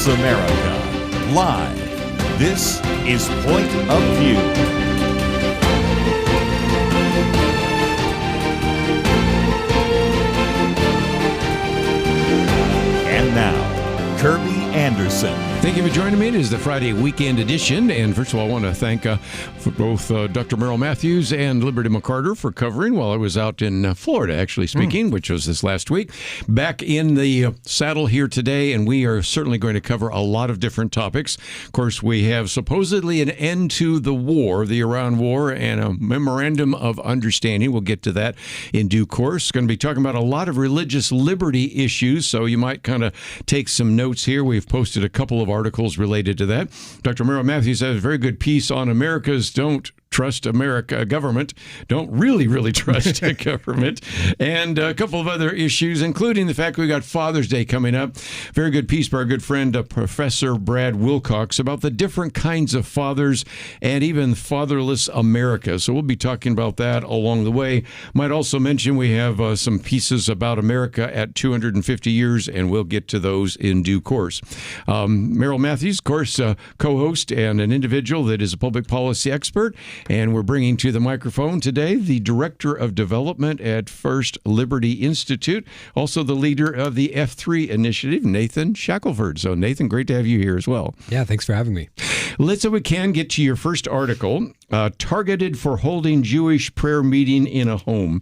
across America. Live. This is Point of View. And now, Kerby Anderson. Thank you for joining me. It is the Friday weekend edition. And first of all, I want to thank both Dr. Merrill Matthews and Liberty McCarter for covering while I was out in Florida, actually speaking, which was this last week. Back in the saddle here today, and we are certainly going to cover a lot of different topics. Of course, we have supposedly an end to the war, the Iran war, and a memorandum of understanding. We'll get to that in due course. Going to be talking about a lot of religious liberty issues, so you might kind of take some notes here. We've posted a couple of articles related to that. Dr. Merrill Matthews has a very good piece on America's Don't Trust America government. Don't really trust government. And a couple of other issues, including the fact we got Father's Day coming up. Very good piece by our good friend, Professor Brad Wilcox, about the different kinds of fathers and even fatherless America. So we'll be talking about that along the way. Might also mention we have some pieces about America at 250 years, and we'll get to those in due course. Merrill Matthews, of course, co-host and an individual that is a public policy expert. And we're bringing to the microphone today the Director of Development at First Liberty Institute, also the leader of the F3 Initiative, Nathan Shackelford. So, Nathan, great to have you here as well. Yeah, thanks for having me. Let's, if we can, get to your first article, targeted for holding Jewish prayer meeting in a home.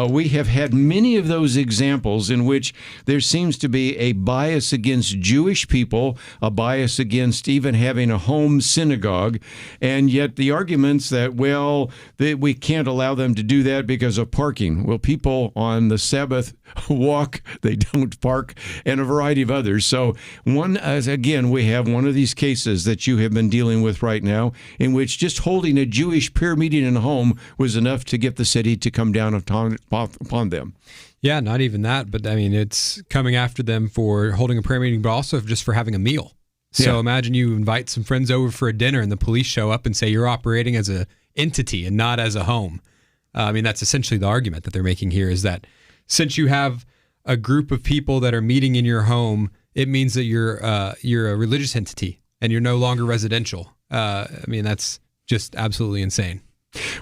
We have had many of those examples in which there seems to be a bias against Jewish people, a bias against even having a home synagogue, and yet the arguments that, well, we can't allow them to do that because of parking. Well, people on the Sabbath walk, they don't park, and a variety of others. So again, we have one of these cases that you have been dealing with right now in which just holding a Jewish prayer meeting in a home was enough to get the city to come down upon them. Yeah, not even that, but I mean, it's coming after them for holding a prayer meeting, but also just for having a meal. So Imagine you invite some friends over for a dinner and the police show up and say you're operating as an entity and not as a home. I mean, that's essentially the argument that they're making here, is that since you have a group of people that are meeting in your home, it means that you're a religious entity and you're no longer residential. I mean, that's just absolutely insane.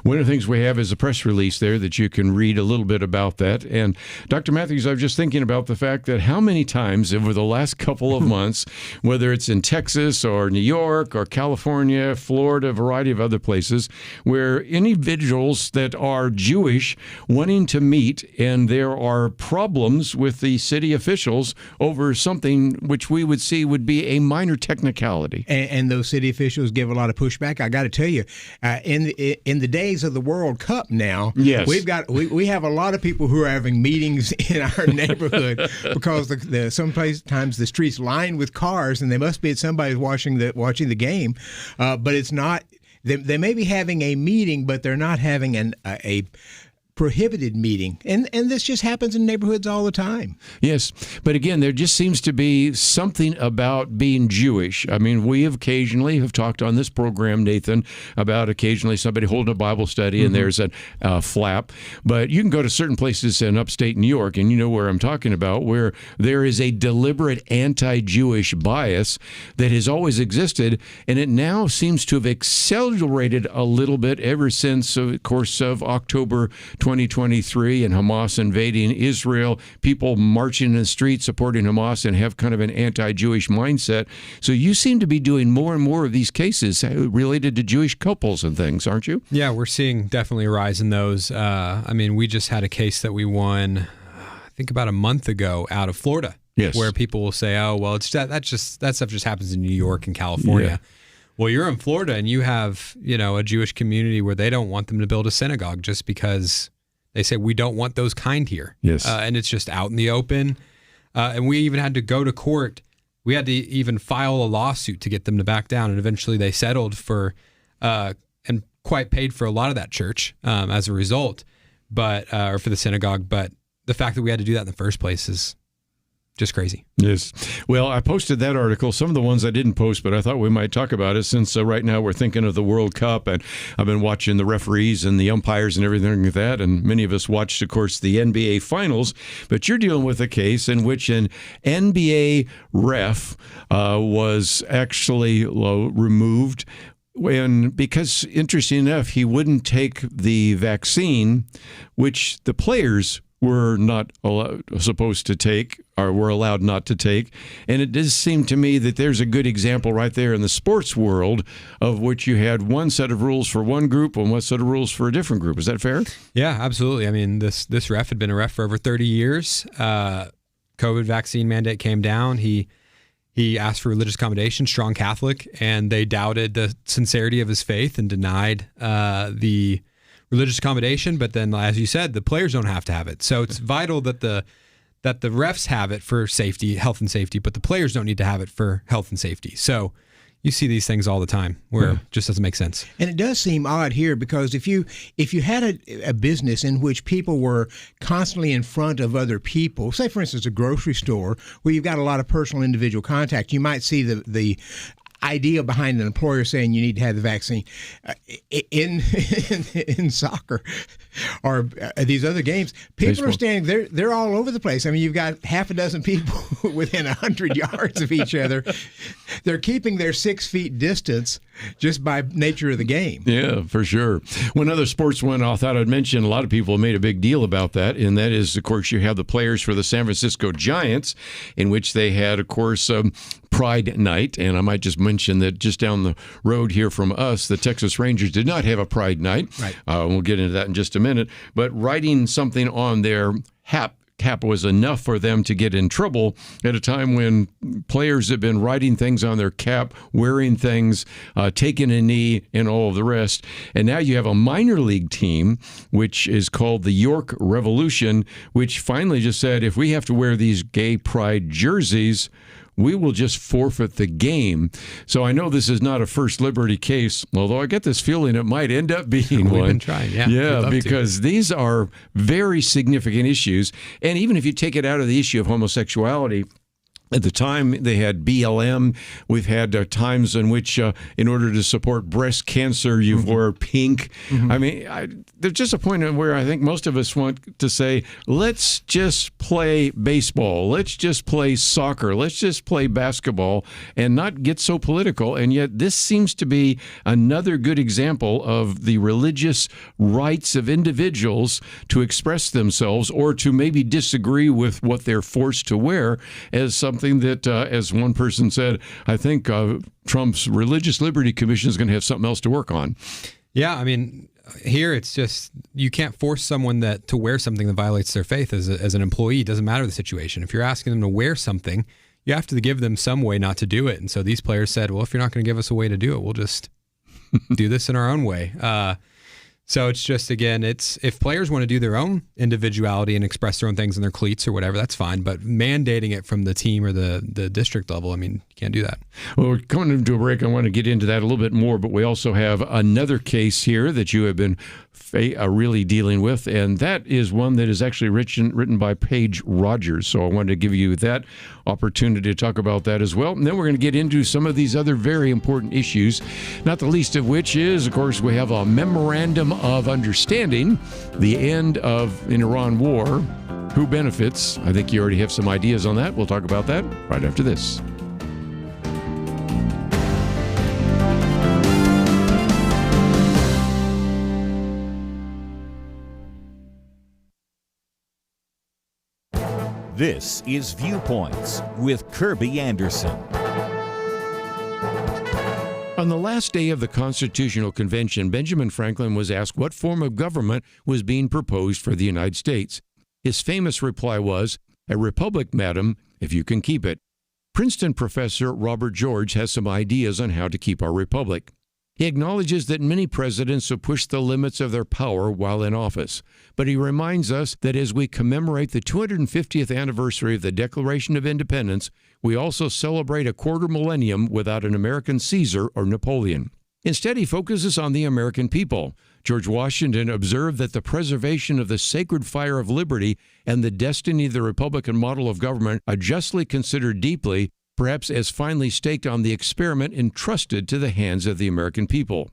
One of the things we have is a press release there that you can read a little bit about that. And Dr. Matthews, I was just thinking about the fact that how many times over the last couple of months, whether it's in Texas or New York or California, Florida, a variety of other places, where individuals that are Jewish wanting to meet, and there are problems with the city officials over something which we would see would be a minor technicality. And those city officials give a lot of pushback. I got to tell you, in the days of the World Cup now, yes, we have a lot of people who are having meetings in our neighborhood because sometimes the streets lined with cars, and they must be at somebody's watching the game, but it's not. They may be having a meeting, but they're not having a prohibited meeting. And this just happens in neighborhoods all the time. Yes. But again, there just seems to be something about being Jewish. I mean, we have occasionally talked on this program, Nathan, about occasionally somebody holding a Bible study and there's a flap. But you can go to certain places in upstate New York, and you know where I'm talking about, where there is a deliberate anti-Jewish bias that has always existed, and it now seems to have accelerated a little bit ever since, of course, of October 2023 and Hamas invading Israel, people marching in the streets supporting Hamas and have kind of an anti-Jewish mindset. So you seem to be doing more and more of these cases related to Jewish couples and things, aren't you? Yeah, we're seeing definitely a rise in those. I mean, we just had a case that we won, I think about a month ago, out of Florida. Yes. Where people will say, oh, well, that stuff just happens in New York and California. Yeah. Well, you're in Florida and you have, a Jewish community where they don't want them to build a synagogue just because they say we don't want those kind here. Yes. And it's just out in the open. And we even had to go to court. We had to even file a lawsuit to get them to back down. And eventually they settled for and quite paid for a lot of that church as a result, or for the synagogue. But the fact that we had to do that in the first place is just crazy. Yes. Well, I posted that article. Some of the ones I didn't post, but I thought we might talk about it since right now we're thinking of the World Cup, and I've been watching the referees and the umpires and everything like that, and many of us watched, of course, the NBA Finals, but you're dealing with a case in which an NBA ref was actually removed because, interesting enough, he wouldn't take the vaccine, which the players were not supposed to take, or were allowed not to take. And it does seem to me that there's a good example right there in the sports world of which you had one set of rules for one group and one set of rules for a different group. Is that fair? Yeah, absolutely. I mean, this ref had been a ref for over 30 years. COVID vaccine mandate came down. He asked for religious accommodation, strong Catholic, and they doubted the sincerity of his faith and denied the religious accommodation. But then, as you said, the players don't have to have it. So it's vital that the refs have it for safety, health and safety, but the players don't need to have it for health and safety. So you see these things all the time where it just doesn't make sense. And it does seem odd here because if you had a business in which people were constantly in front of other people, say for instance a grocery store where you've got a lot of personal individual contact, you might see the idea behind an employer saying you need to have the vaccine. In soccer or these other games, people Baseball. Are standing they're all over the place. I mean, you've got half a dozen people within 100 yards of each other. They're keeping their 6 feet distance just by nature of the game. Yeah, for sure. One other sports one I thought I'd mention, a lot of people made a big deal about that, and that is, of course, you have the players for the San Francisco Giants, in which they had, of course, Pride Night, and I might just mention that just down the road here from us, the Texas Rangers did not have a Pride Night. Right. We'll get into that in just a minute, but writing something on their cap was enough for them to get in trouble at a time when players have been writing things on their cap, wearing things, taking a knee, and all of the rest. And now you have a minor league team, which is called the York Revolution, which finally just said, if we have to wear these gay pride jerseys, we will just forfeit the game. So I know this is not a First Liberty case, although I get this feeling it might end up being one. We've been trying, yeah. Yeah, because these are very significant issues. And even if you take it out of the issue of homosexuality, at the time, they had BLM. We've had times in which, in order to support breast cancer, you wore pink. Mm-hmm. I mean, there's just a point where I think most of us want to say, let's just play baseball. Let's just play soccer. Let's just play basketball and not get so political. And yet this seems to be another good example of the religious rights of individuals to express themselves or to maybe disagree with what they're forced to wear as something that, as one person said, I think Trump's Religious Liberty Commission is going to have something else to work on. Yeah, I mean, here it's just you can't force someone to wear something that violates their faith as an employee. It doesn't matter the situation. If you're asking them to wear something, you have to give them some way not to do it. And so these players said, well, if you're not going to give us a way to do it, we'll just do this in our own way. So it's just, again, if players want to do their own individuality and express their own things in their cleats or whatever, that's fine. But mandating it from the team or the district level, I mean, you can't do that. Well, we're coming into a break. I want to get into that a little bit more, but we also have another case here that you have been really dealing with, and that is one that is actually written by Paige Rogers. So I wanted to give you that opportunity to talk about that as well. And then we're going to get into some of these other very important issues, not the least of which is, of course, we have a memorandum of understanding, the end of an Iran war. Who benefits? I think you already have some ideas on that. We'll talk about that right after this. This is Viewpoints with Kerby Anderson. On the last day of the Constitutional Convention, Benjamin Franklin was asked what form of government was being proposed for the United States. His famous reply was, "A republic, madam, if you can keep it." Princeton professor Robert George has some ideas on how to keep our republic. He acknowledges that many presidents have pushed the limits of their power while in office, but he reminds us that as we commemorate the 250th anniversary of the Declaration of Independence, we also celebrate a quarter millennium without an American Caesar or Napoleon. Instead, he focuses on the American people. George Washington observed that the preservation of the sacred fire of liberty and the destiny of the Republican model of government are justly considered deeply, perhaps as finally staked on the experiment entrusted to the hands of the American people.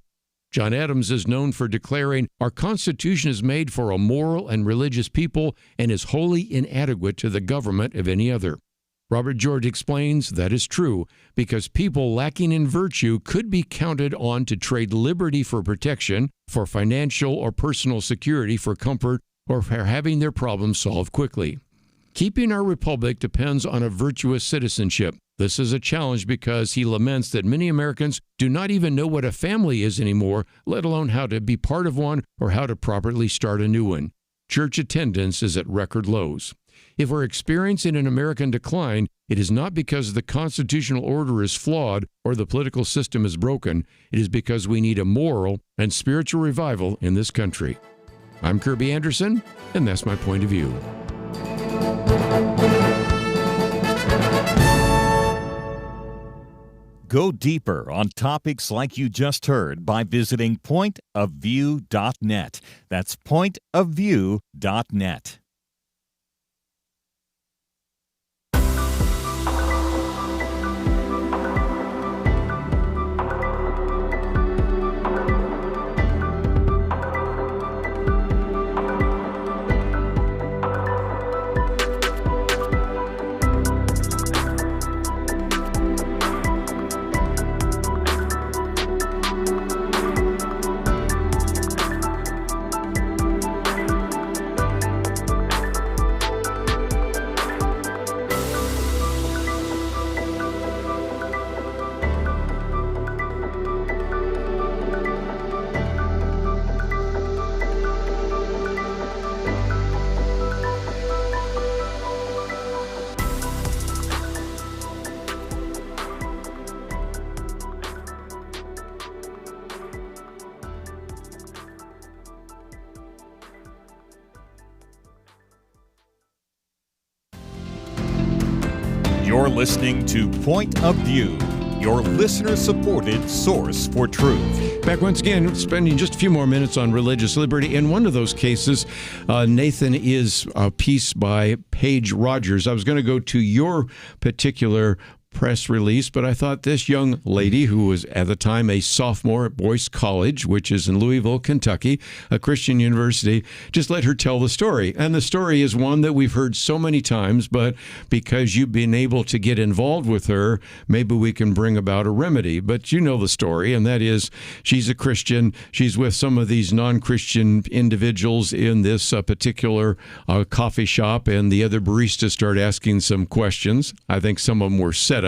John Adams is known for declaring, "Our Constitution is made for a moral and religious people and is wholly inadequate to the government of any other." Robert George explains that is true because people lacking in virtue could be counted on to trade liberty for protection, for financial or personal security for comfort, or for having their problems solved quickly. Keeping our republic depends on a virtuous citizenship. This is a challenge because he laments that many Americans do not even know what a family is anymore, let alone how to be part of one or how to properly start a new one. Church attendance is at record lows. If we're experiencing an American decline, it is not because the constitutional order is flawed or the political system is broken. It is because we need a moral and spiritual revival in this country. I'm Kerby Anderson, and that's my point of view. Go deeper on topics like you just heard by visiting pointofview.net. That's pointofview.net. You're listening to Point of View, your listener-supported source for truth. Back once again, spending just a few more minutes on religious liberty. In one of those cases, Nathan, is a piece by Paige Rogers. I was going to go to your particular press release, but I thought this young lady, who was at the time a sophomore at Boyce College, which is in Louisville, Kentucky, a Christian university, just let her tell the story. And the story is one that we've heard so many times, but because you've been able to get involved with her, maybe we can bring about a remedy. But you know the story, and that is she's a Christian. She's with some of these non-Christian individuals in this particular coffee shop, and the other baristas start asking some questions. I think some of them were setups.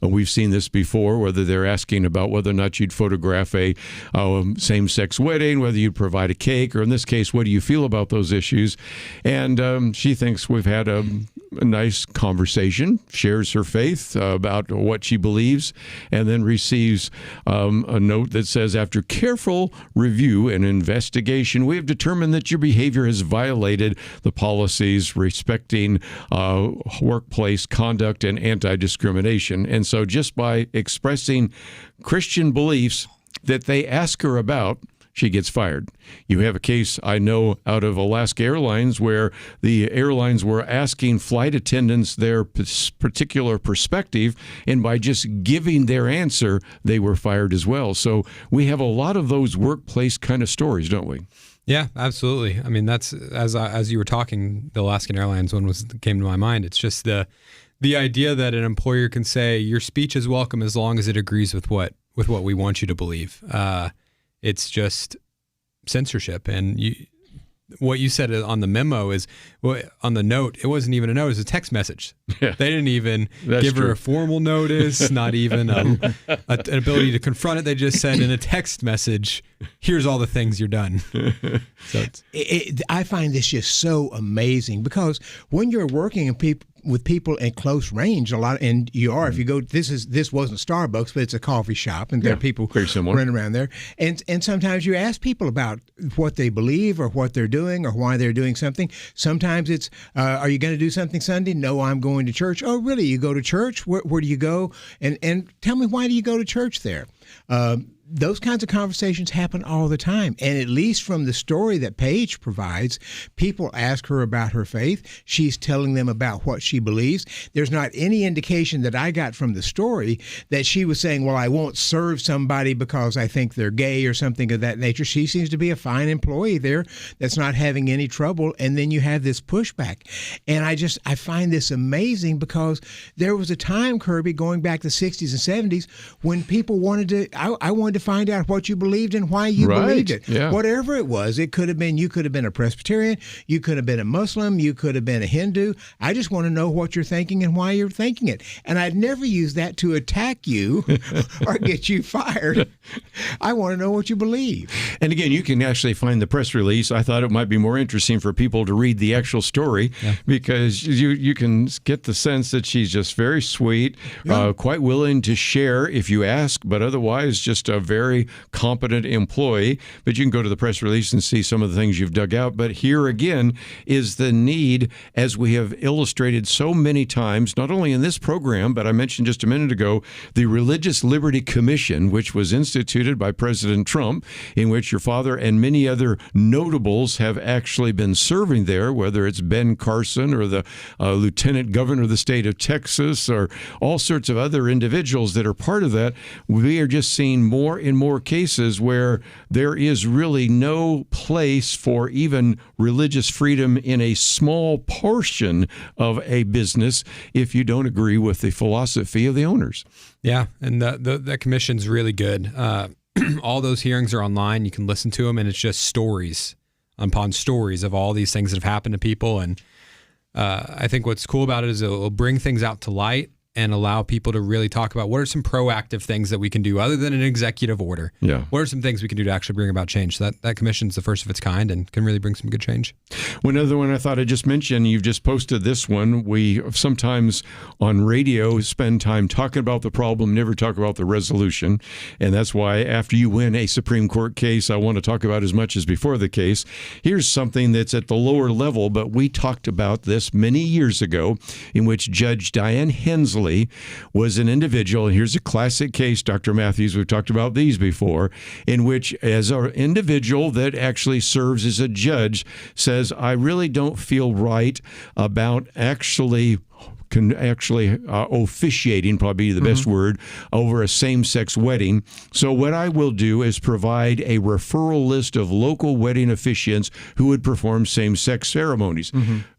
We've seen this before, whether they're asking about whether or not you'd photograph a same-sex wedding, whether you'd provide a cake, or in this case, what do you feel about those issues? And she thinks we've had a nice conversation, shares her faith about what she believes, and then receives a note that says, after careful review and investigation, we have determined that your behavior has violated the policies respecting workplace conduct and anti-discrimination. And so just by expressing Christian beliefs that they ask her about, she gets fired. You have a case I know out of Alaska Airlines where the airlines were asking flight attendants their particular perspective, and by just giving their answer, they were fired as well. So we have a lot of those workplace kind of stories, don't we? Yeah, absolutely. I mean, that's as you were talking, the Alaskan Airlines one came to my mind. It's just the idea that an employer can say your speech is welcome as long as it agrees with what we want you to believe. It's just censorship. And what you said on the memo is, on the note, it wasn't even a note, it was a text message. Yeah. They didn't even give her a formal notice, not even an ability to confront it. They just said in a text message, here's all the things you're done. So I find this just so amazing because when you're working with people at close range, and you are, if you go, this wasn't Starbucks, but it's a coffee shop, and there are people running around there, and sometimes you ask people about what they believe or what they're doing or why they're doing something. Sometimes it's, are you going to do something Sunday? No, I'm going to church. Oh, really? You go to church? Where do you go? And tell me, why do you go to church there? those kinds of conversations happen all the time. And at least from the story that Paige provides, people ask her about her faith. She's telling them about what she believes. There's not any indication that I got from the story that she was saying, well, I won't serve somebody because I think they're gay or something of that nature. She seems to be a fine employee there that's not having any trouble. And then you have this pushback. And I find this amazing because there was a time, Kerby, going back to the 60s and 70s when people wanted to, I wanted to find out what you believed and why you believed it. Yeah. Whatever it was, you could have been a Presbyterian, you could have been a Muslim, you could have been a Hindu. I just want to know what you're thinking and why you're thinking it. And I'd never use that to attack you or get you fired. I want to know what you believe. And again, you can actually find the press release. I thought it might be more interesting for people to read the actual story because you can get the sense that she's just very sweet, quite willing to share if you ask, but otherwise just a very competent employee. But you can go to the press release and see some of the things you've dug out. But here again is the need, as we have illustrated so many times, not only in this program, but I mentioned just a minute ago, the Religious Liberty Commission, which was instituted by President Trump, in which your father and many other notables have actually been serving there, whether it's Ben Carson or the Lieutenant Governor of the state of Texas or all sorts of other individuals that are part of that. We are just seeing more and more cases where there is really no place for even religious freedom in a small portion of a business if you don't agree with the philosophy of the owners. Yeah, and that commission's really good. All those hearings are online. You can listen to them, and it's just stories upon stories of all these things that have happened to people. And I think what's cool about it is it'll bring things out to light and allow people to really talk about what are some proactive things that we can do other than an executive order. Yeah. What are some things we can do to actually bring about change? So that commission's the first of its kind and can really bring some good change. One other one I thought I just mentioned, you've just posted this one. We sometimes on radio spend time talking about the problem, never talk about the resolution. And that's why after you win a Supreme Court case, I want to talk about as much as before the case. Here's something that's at the lower level, but we talked about this many years ago, in which Judge Diane Hensley was an individual, and here's a classic case, Dr. Matthews, we've talked about these before, in which as an individual that actually serves as a judge says, I really don't feel right about officiating, probably the best word, over a same-sex wedding. So what I will do is provide a referral list of local wedding officiants who would perform same-sex ceremonies.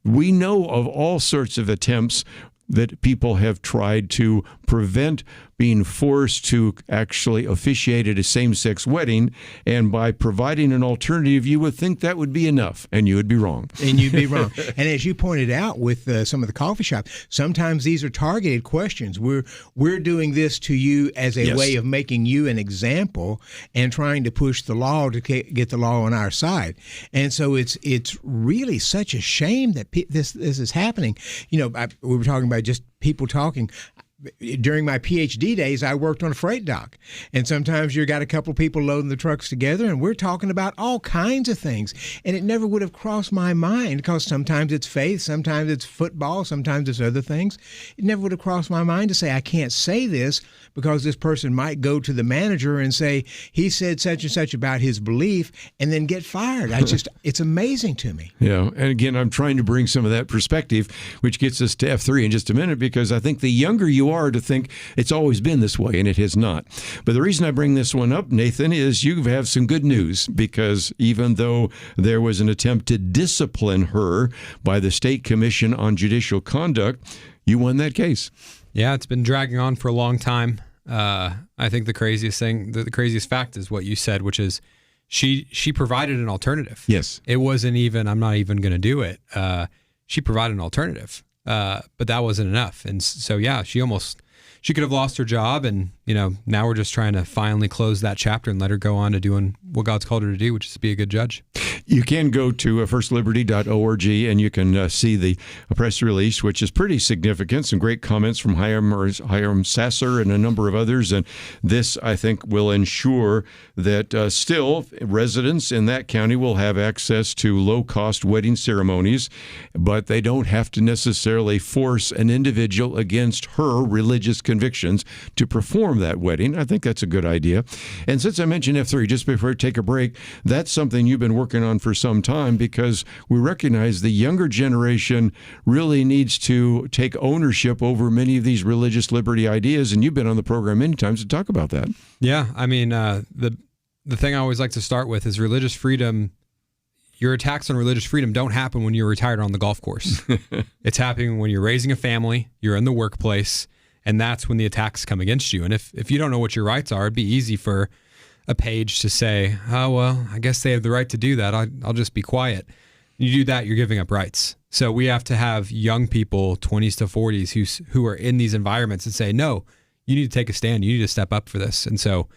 We know of all sorts of attempts that people have tried to prevent being forced to actually officiate at a same-sex wedding, and by providing an alternative, you would think that would be enough, and you would be wrong. And you'd be wrong. And as you pointed out with some of the coffee shops, sometimes these are targeted questions. We're doing this to you as a way of making you an example and trying to push the law to get the law on our side. And so it's really such a shame that this is happening. We were talking about just people talking. During my PhD days, I worked on a freight dock. And sometimes you got a couple people loading the trucks together, and we're talking about all kinds of things. And it never would have crossed my mind, because sometimes it's faith, sometimes it's football, sometimes it's other things. It never would have crossed my mind to say, I can't say this because this person might go to the manager and say, he said such and such about his belief, and then get fired. It's amazing to me. Yeah. And again, I'm trying to bring some of that perspective, which gets us to F3 in just a minute, because I think the younger you are to think it's always been this way, and it has not. But the reason I bring this one up, Nathan, is you have some good news, because even though there was an attempt to discipline her by the State Commission on Judicial Conduct, you won that case. Yeah, it's been dragging on for a long time. I think the craziest fact is what you said, which is she provided an alternative. Yes. It wasn't even, I'm not even going to do it. She provided an alternative. But that wasn't enough. And so, yeah, she could have lost her job. And, now we're just trying to finally close that chapter and let her go on to doing what God's called her to do, which is to be a good judge. You can go to firstliberty.org and you can see the press release, which is pretty significant. Some great comments from Hiram Sasser and a number of others. And this, I think, will ensure that still residents in that county will have access to low-cost wedding ceremonies, but they don't have to necessarily force an individual against her religious convictions to perform that wedding. I think that's a good idea. And since I mentioned F3, just before we take a break, that's something you've been working on for some time, because we recognize the younger generation really needs to take ownership over many of these religious liberty ideas, and you've been on the program many times to talk about that. Yeah, I mean, the thing I always like to start with is religious freedom. Your attacks on religious freedom don't happen when you're retired on the golf course. It's happening when you're raising a family, you're in the workplace, and that's when the attacks come against you. And if you don't know what your rights are, it'd be easy for a page to say, oh, well, I guess they have the right to do that. I'll just be quiet. You do that, you're giving up rights. So we have to have young people, 20s to 40s, who are in these environments and say, no, you need to take a stand. You need to step up for this. And so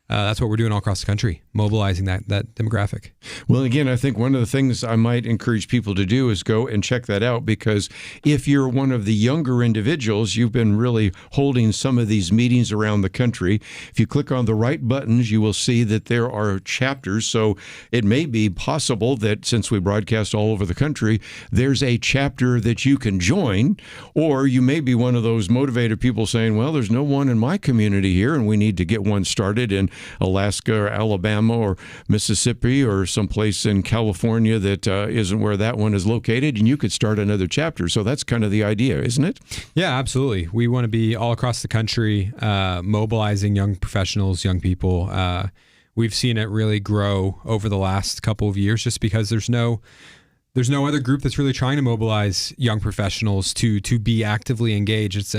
that's what we're doing all across the country, mobilizing that demographic. Well, again, I think one of the things I might encourage people to do is go and check that out, because if you're one of the younger individuals, you've been really holding some of these meetings around the country. If you click on the right buttons, you will see that there are chapters. So it may be possible that since we broadcast all over the country, there's a chapter that you can join, or you may be one of those motivated people saying, well, there's no one in my community here, and we need to get one started in Alaska or Alabama or Mississippi or someplace in California that isn't where that one is located, and you could start another chapter. So that's kind of the idea, isn't it? Yeah, absolutely. We want to be all across the country, mobilizing young professionals, young people. We've seen it really grow over the last couple of years just because there's no other group that's really trying to mobilize young professionals to be actively engaged.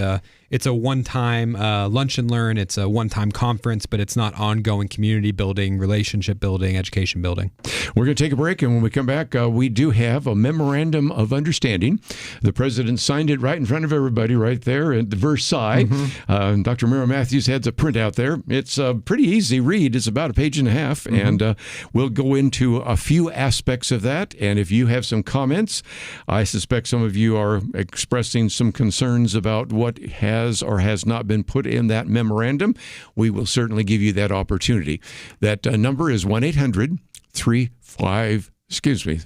It's a one-time lunch and learn. It's a one-time conference, but it's not ongoing community building, relationship building, education building. We're going to take a break, and when we come back, we do have a memorandum of understanding. The president signed it right in front of everybody right there at Versailles. Mm-hmm. Dr. Merrill Matthews has a printout there. It's a pretty easy read. It's about a page and a half, mm-hmm. and we'll go into a few aspects of that. And if you have some comments, I suspect some of you are expressing some concerns about what has or has not been put in that memorandum, we will certainly give you that opportunity. That number is 1-800-351-1212,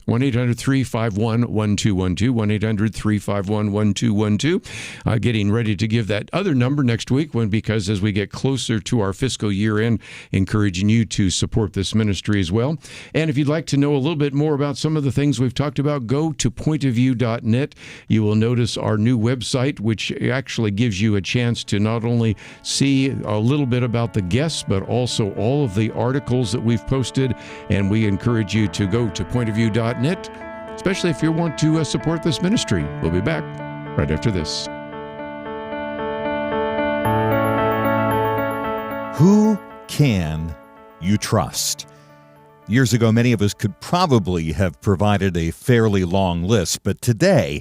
1-800-351-1212, getting ready to give that other number next week because as we get closer to our fiscal year end, encouraging you to support this ministry as well. And if you'd like to know a little bit more about some of the things we've talked about, go to pointofview.net. You will notice our new website, which actually gives you a chance to not only see a little bit about the guests, but also all of the articles that we've posted. And we encourage you to go to pointofview.net, especially if you want to support this ministry. We'll be back right after this. Who can you trust? Years ago, many of us could probably have provided a fairly long list, but today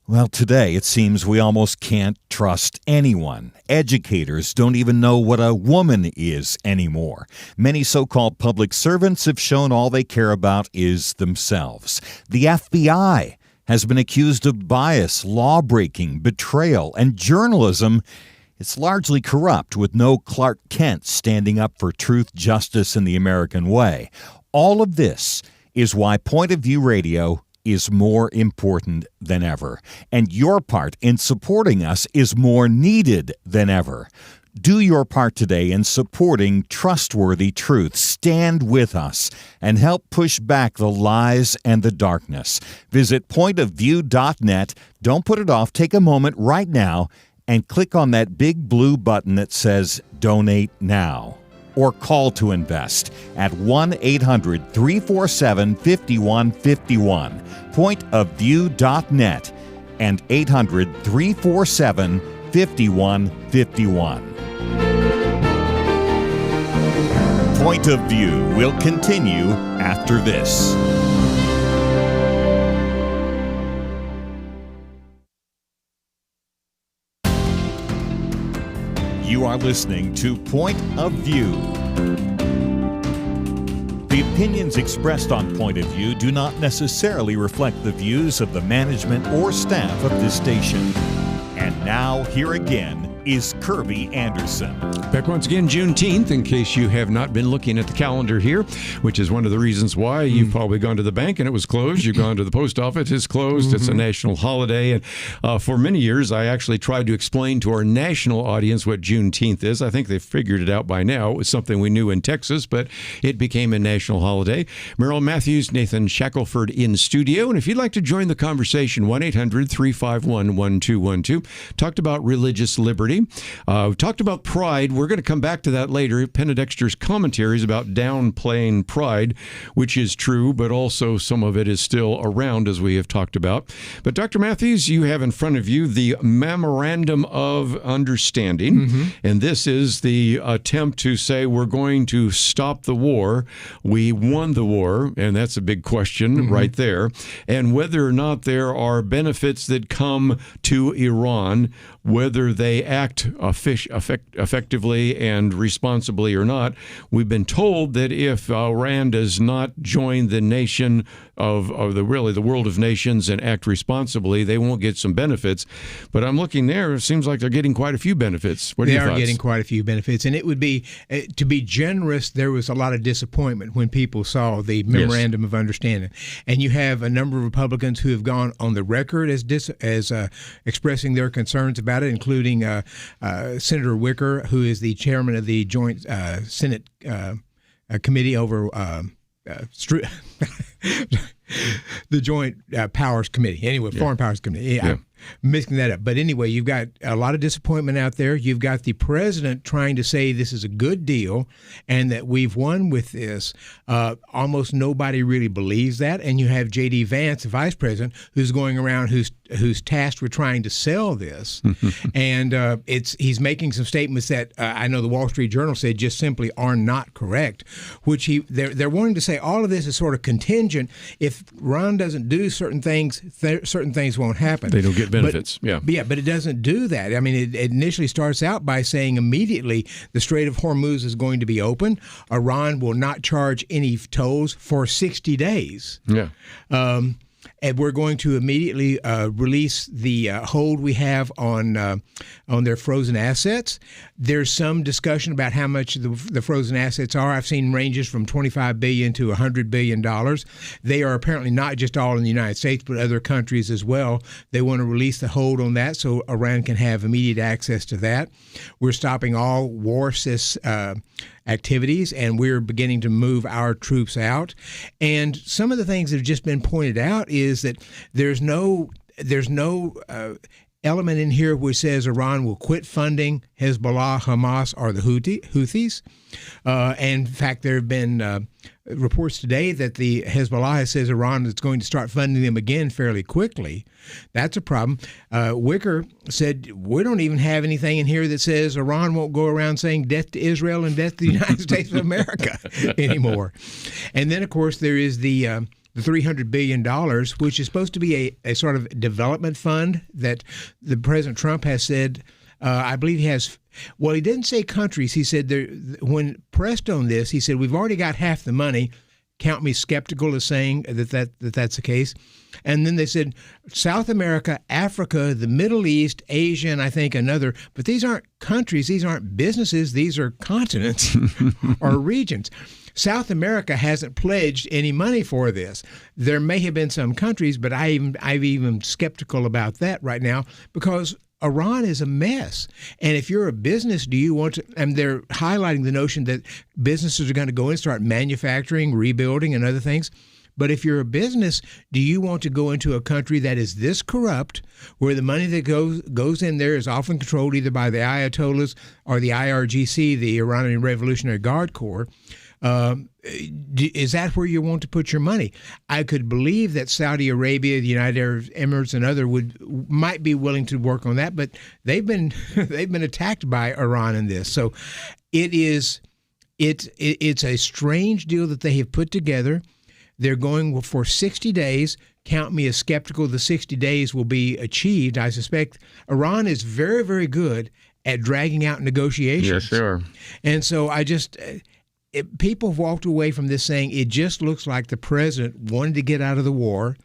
it seems we almost can't trust anyone. Educators don't even know what a woman is anymore. Many so-called public servants have shown all they care about is themselves. The FBI has been accused of bias, law-breaking, betrayal, and journalism. It's largely corrupt, with no Clark Kent standing up for truth, justice, and the American way. All of this is why Point of View Radio is more important than ever, and your part in supporting us is more needed than ever. Do your part today in supporting trustworthy truth. Stand with us and help push back the lies and the darkness. Visit pointofview.net. Don't put it off. Take a moment right now and click on that big blue button that says Donate Now, or call to invest at 1-800-347-5151, pointofview.net, and 800-347-5151. Point of View will continue after this. You are listening to Point of View. The opinions expressed on Point of View do not necessarily reflect the views of the management or staff of this station. And now, here again is Kerby Anderson. Back once again, Juneteenth, in case you have not been looking at the calendar here, which is one of the reasons why you've probably gone to the bank and it was closed. You've gone to the post office, it's closed. It's a national holiday. And for many years, I actually tried to explain to our national audience what Juneteenth is. I think they've figured it out by now. It was something we knew in Texas, but it became a national holiday. Merrill Matthews, Nathan Shackelford in studio. And if you'd like to join the conversation, 1-800-351-1212. Talked about religious liberty. Talked about pride. We're going to come back to that later. Penedexter's commentaries about downplaying pride, which is true, but also some of it is still around, as we have talked about. But Dr. Matthews, you have in front of you the Memorandum of Understanding, and this is the attempt to say we're going to stop the war. We won the war, and that's a big question right there. And whether or not there are benefits that come to Iran, whether they act effectively and responsibly or not. We've been told that if Iran does not join the nation of the world of nations and act responsibly, they won't get some benefits. But I'm looking there, it seems like they're getting quite a few benefits. What are your thoughts? They are getting quite a few benefits. And it would be, to be generous, there was a lot of disappointment when people saw the Memorandum of Understanding. And you have a number of Republicans who have gone on the record as expressing their concerns about it, including Senator Wicker, who is the chairman of the Joint Senate Committee over the Joint Powers Committee. Anyway, Foreign Powers Committee. I'm mixing that up. But anyway, you've got a lot of disappointment out there. You've got the president trying to say this is a good deal and that we've won with this. Almost nobody really believes that. And you have J.D. Vance, the vice president, who's going around who's tasked with trying to sell this. And he's making some statements that I know the Wall Street Journal said just simply are not correct, which they're wanting to say all of this is sort of contingent. If Iran doesn't do certain things, certain things won't happen. They don't get benefits. But it doesn't do that. I mean, it initially starts out by saying immediately the Strait of Hormuz is going to be open. Iran will not charge any tolls for 60 days. And we're going to immediately release the hold we have on their frozen assets. There's some discussion about how much the frozen assets are. I've seen ranges from $25 billion to $100 billion. They are apparently not just all in the United States, but other countries as well. They want to release the hold on that so Iran can have immediate access to that. We're stopping all war activities, and we're beginning to move our troops out. And some of the things that have just been pointed out is that there's no element in here which says Iran will quit funding Hezbollah, Hamas, or the Houthis. And in fact, there have been reports today that the Hezbollah says Iran is going to start funding them again fairly quickly. That's a problem. Wicker said, we don't even have anything in here that says Iran won't go around saying death to Israel and death to the United States of America anymore. And then, of course, there is the $300 billion, which is supposed to be a sort of development fund that the President Trump has said, I believe he has. Well, he didn't say countries. He said when pressed on this, he said, we've already got half the money. Count me skeptical as saying that's the case. And then they said South America, Africa, the Middle East, Asia, and I think another. But these aren't countries. These aren't businesses. These are continents or regions. South America hasn't pledged any money for this. There may have been some countries, but I'm even skeptical about that right now because Iran is a mess. And if you're a business, do you want to, and they're highlighting the notion that businesses are going to go in and start manufacturing, rebuilding, and other things. But if you're a business, do you want to go into a country that is this corrupt, where the money that goes in there is often controlled either by the Ayatollahs or the IRGC, the Iranian Revolutionary Guard Corps? Is that where you want to put your money? I could believe that Saudi Arabia, the United Arab Emirates, and other might be willing to work on that, but they've been attacked by Iran in this. So it's a strange deal that they have put together. They're going for 60 days. Count me as skeptical the 60 days will be achieved. I suspect Iran is very, very good at dragging out negotiations. Yes, they are. And so people have walked away from this saying it just looks like the president wanted to get out of the war.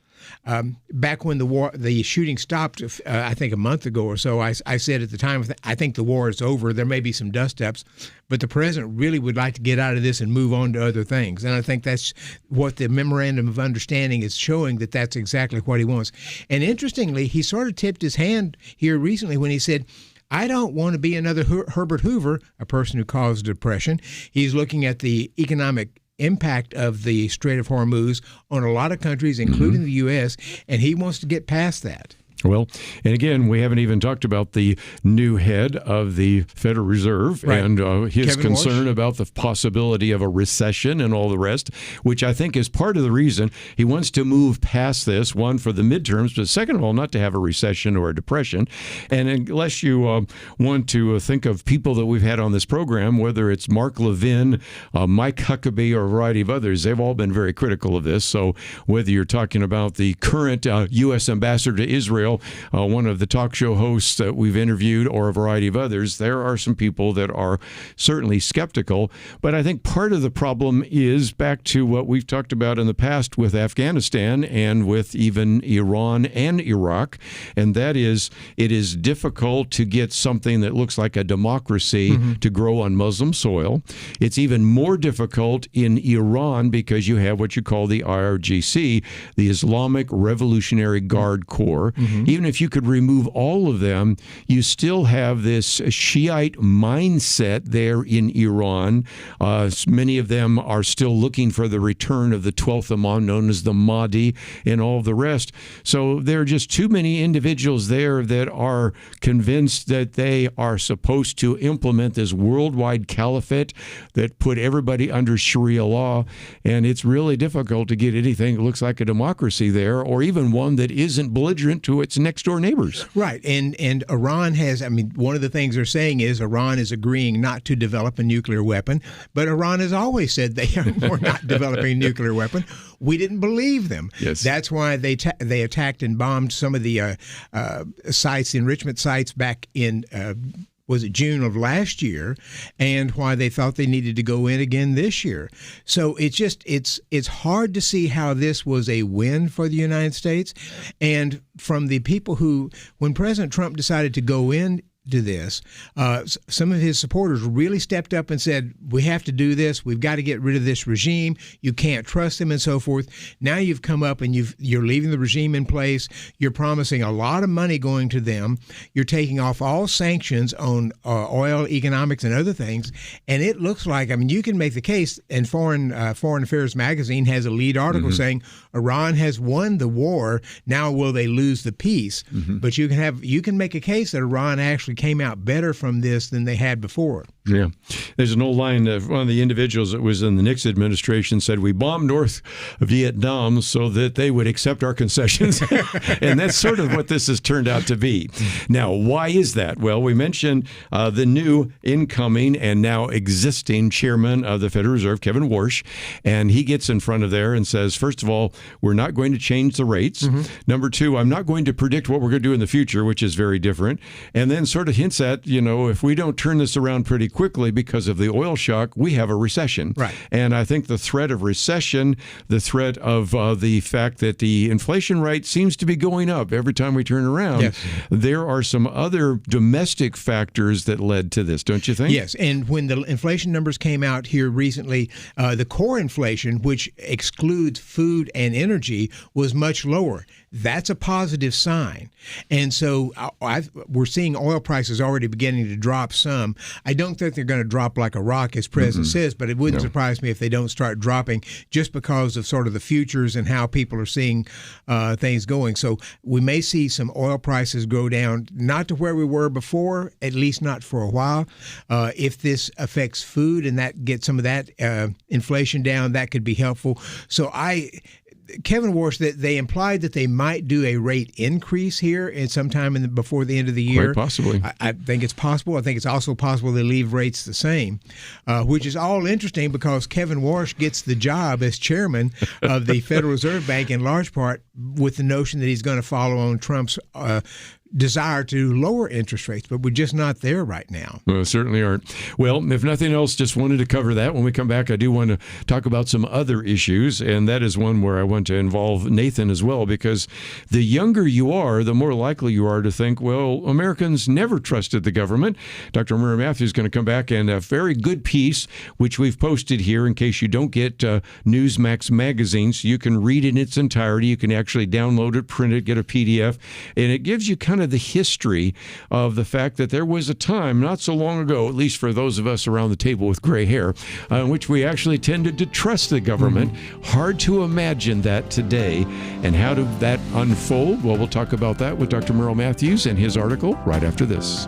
Back when the shooting stopped, I think a month ago or so, I said at the time, I think the war is over. There may be some dust-ups, but the president really would like to get out of this and move on to other things. And I think that's what the memorandum of understanding is showing, that that's exactly what he wants. And interestingly, he sort of tipped his hand here recently when he said, I don't want to be another Herbert Hoover, a person who caused depression. He's looking at the economic impact of the Strait of Hormuz on a lot of countries, including the U.S., and he wants to get past that. Well, and again, we haven't even talked about the new head of the Federal Reserve and his Kevin concern Walsh. about the possibility of a recession and all the rest, which I think is part of the reason he wants to move past this, one, for the midterms, but second of all, not to have a recession or a depression. And unless you want to think of people that we've had on this program, whether it's Mark Levin, Mike Huckabee, or a variety of others, they've all been very critical of this. So whether you're talking about the current U.S. ambassador to Israel, one of the talk show hosts that we've interviewed, or a variety of others, there are some people that are certainly skeptical. But I think part of the problem is back to what we've talked about in the past with Afghanistan and with even Iran and Iraq, and that is it is difficult to get something that looks like a democracy to grow on Muslim soil. It's even more difficult in Iran because you have what you call the IRGC, the Islamic Revolutionary Guard Corps. Even if you could remove all of them, you still have this Shiite mindset there in Iran. Many of them are still looking for the return of the 12th Imam, known as the Mahdi, and all of the rest. So there are just too many individuals there that are convinced that they are supposed to implement this worldwide caliphate that put everybody under Sharia law, and it's really difficult to get anything that looks like a democracy there, or even one that isn't belligerent to its next door neighbors. Right. And Iran has, one of the things they're saying is Iran is agreeing not to develop a nuclear weapon, but Iran has always said we're not developing a nuclear weapon. We didn't believe them. Yes. That's why they attacked and bombed some of the sites, enrichment sites, back in was it June of last year, and why they thought they needed to go in again this year. So it's hard to see how this was a win for the United States. And from the people who, when President Trump decided to go in to this, some of his supporters really stepped up and said, we have to do this. We've got to get rid of this regime. You can't trust them, and so forth. Now you've come up and you're leaving the regime in place. You're promising a lot of money going to them. You're taking off all sanctions on oil, economics, and other things. And it looks like, you can make the case, and Foreign Affairs magazine has a lead article saying Iran has won the war. Now will they lose the peace? But you can make a case that Iran actually came out better from this than they had before. Yeah. There's an old line of one of the individuals that was in the Nixon administration said, we bombed North Vietnam so that they would accept our concessions. And that's sort of what this has turned out to be. Now, why is that? Well, we mentioned the new incoming and now existing chairman of the Federal Reserve, Kevin Walsh, and he gets in front of there and says, first of all, we're not going to change the rates. Number two, I'm not going to predict what we're going to do in the future, which is very different. And then sort of hints at, if we don't turn this around pretty quickly because of the oil shock, we have a recession. Right. And I think the threat of recession, the threat of the fact that the inflation rate seems to be going up every time we turn around, there are some other domestic factors that led to this, don't you think? Yes, and when the inflation numbers came out here recently, the core inflation, which excludes food and energy, was much lower. That's a positive sign. And so we're seeing oil prices already beginning to drop some. I don't think they're going to drop like a rock, as President says, but it wouldn't surprise me if they don't start dropping just because of sort of the futures and how people are seeing things going. So we may see some oil prices go down, not to where we were before, at least not for a while. If this affects food and that gets some of that inflation down, that could be helpful. So Kevin Walsh, that they implied that they might do a rate increase here and sometime before the end of the year. Quite possibly. I think it's possible. I think it's also possible they leave rates the same, which is all interesting because Kevin Walsh gets the job as chairman of the Federal Reserve Bank in large part with the notion that he's going to follow on Trump's desire to lower interest rates, but we're just not there right now. Well, certainly aren't. Well, if nothing else, just wanted to cover that. When we come back, I do want to talk about some other issues, and that is one where I want to involve Nathan as well, because the younger you are, the more likely you are to think, well, Americans never trusted the government. Dr. Merrill Matthews is going to come back, and a very good piece, which we've posted here in case you don't get Newsmax magazines. You can read it in its entirety. You can actually download it, print it, get a PDF, and it gives you kind of the history of the fact that there was a time not so long ago, at least for those of us around the table with gray hair, in which we actually tended to trust the government. Hard to imagine that today. And how did that unfold? Well, we'll talk about that with Dr. Merrill Matthews and his article right after this.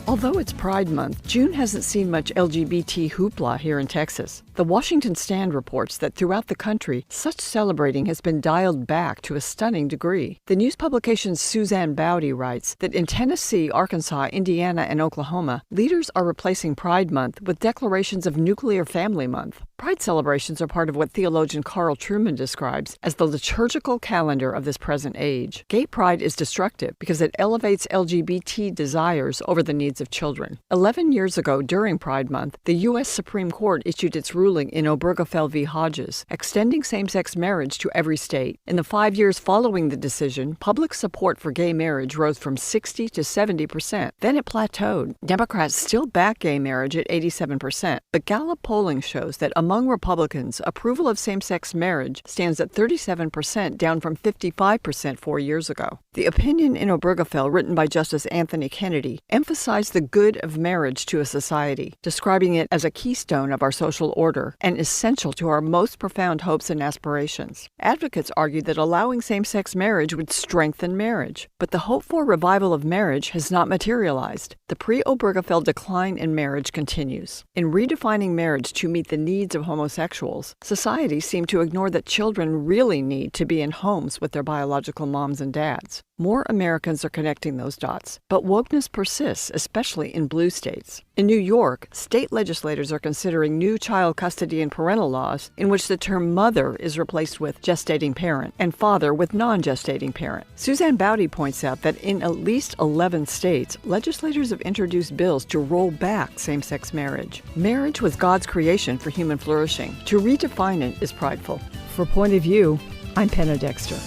Although it's Pride Month, June hasn't seen much LGBT hoopla here in Texas. The Washington Stand reports that throughout the country, such celebrating has been dialed back to a stunning degree. The news publication's Suzanne Bowdy writes that in Tennessee, Arkansas, Indiana, and Oklahoma, leaders are replacing Pride Month with declarations of Nuclear Family Month. Pride celebrations are part of what theologian Carl Trueman describes as the liturgical calendar of this present age. Gay pride is destructive because it elevates LGBT desires over the needs of children. 11 years ago, during Pride Month, the U.S. Supreme Court issued its ruling in Obergefell v. Hodges, extending same-sex marriage to every state. In the 5 years following the decision, public support for gay marriage rose from 60 to 70%. Then it plateaued. Democrats still back gay marriage at 87%, but Gallup polling shows that among Republicans, approval of same-sex marriage stands at 37%, down from 55% 4 years ago. The opinion in Obergefell, written by Justice Anthony Kennedy, emphasized the good of marriage to a society, describing it as a keystone of our social order and essential to our most profound hopes and aspirations. Advocates argued that allowing same-sex marriage would strengthen marriage, but the hoped-for revival of marriage has not materialized. The pre-Obergefell decline in marriage continues. In redefining marriage to meet the needs of homosexuals, societies seem to ignore that children really need to be in homes with their biological moms and dads. More Americans are connecting those dots, but wokeness persists, especially in blue states. In New York, state legislators are considering new child custody and parental laws in which the term mother is replaced with gestating parent and father with non-gestating parent. Suzanne Bowdy points out that in at least 11 states, legislators have introduced bills to roll back same-sex marriage. Marriage was God's creation for human flourishing. To redefine it is prideful. For Point of View, I'm Penna Dexter.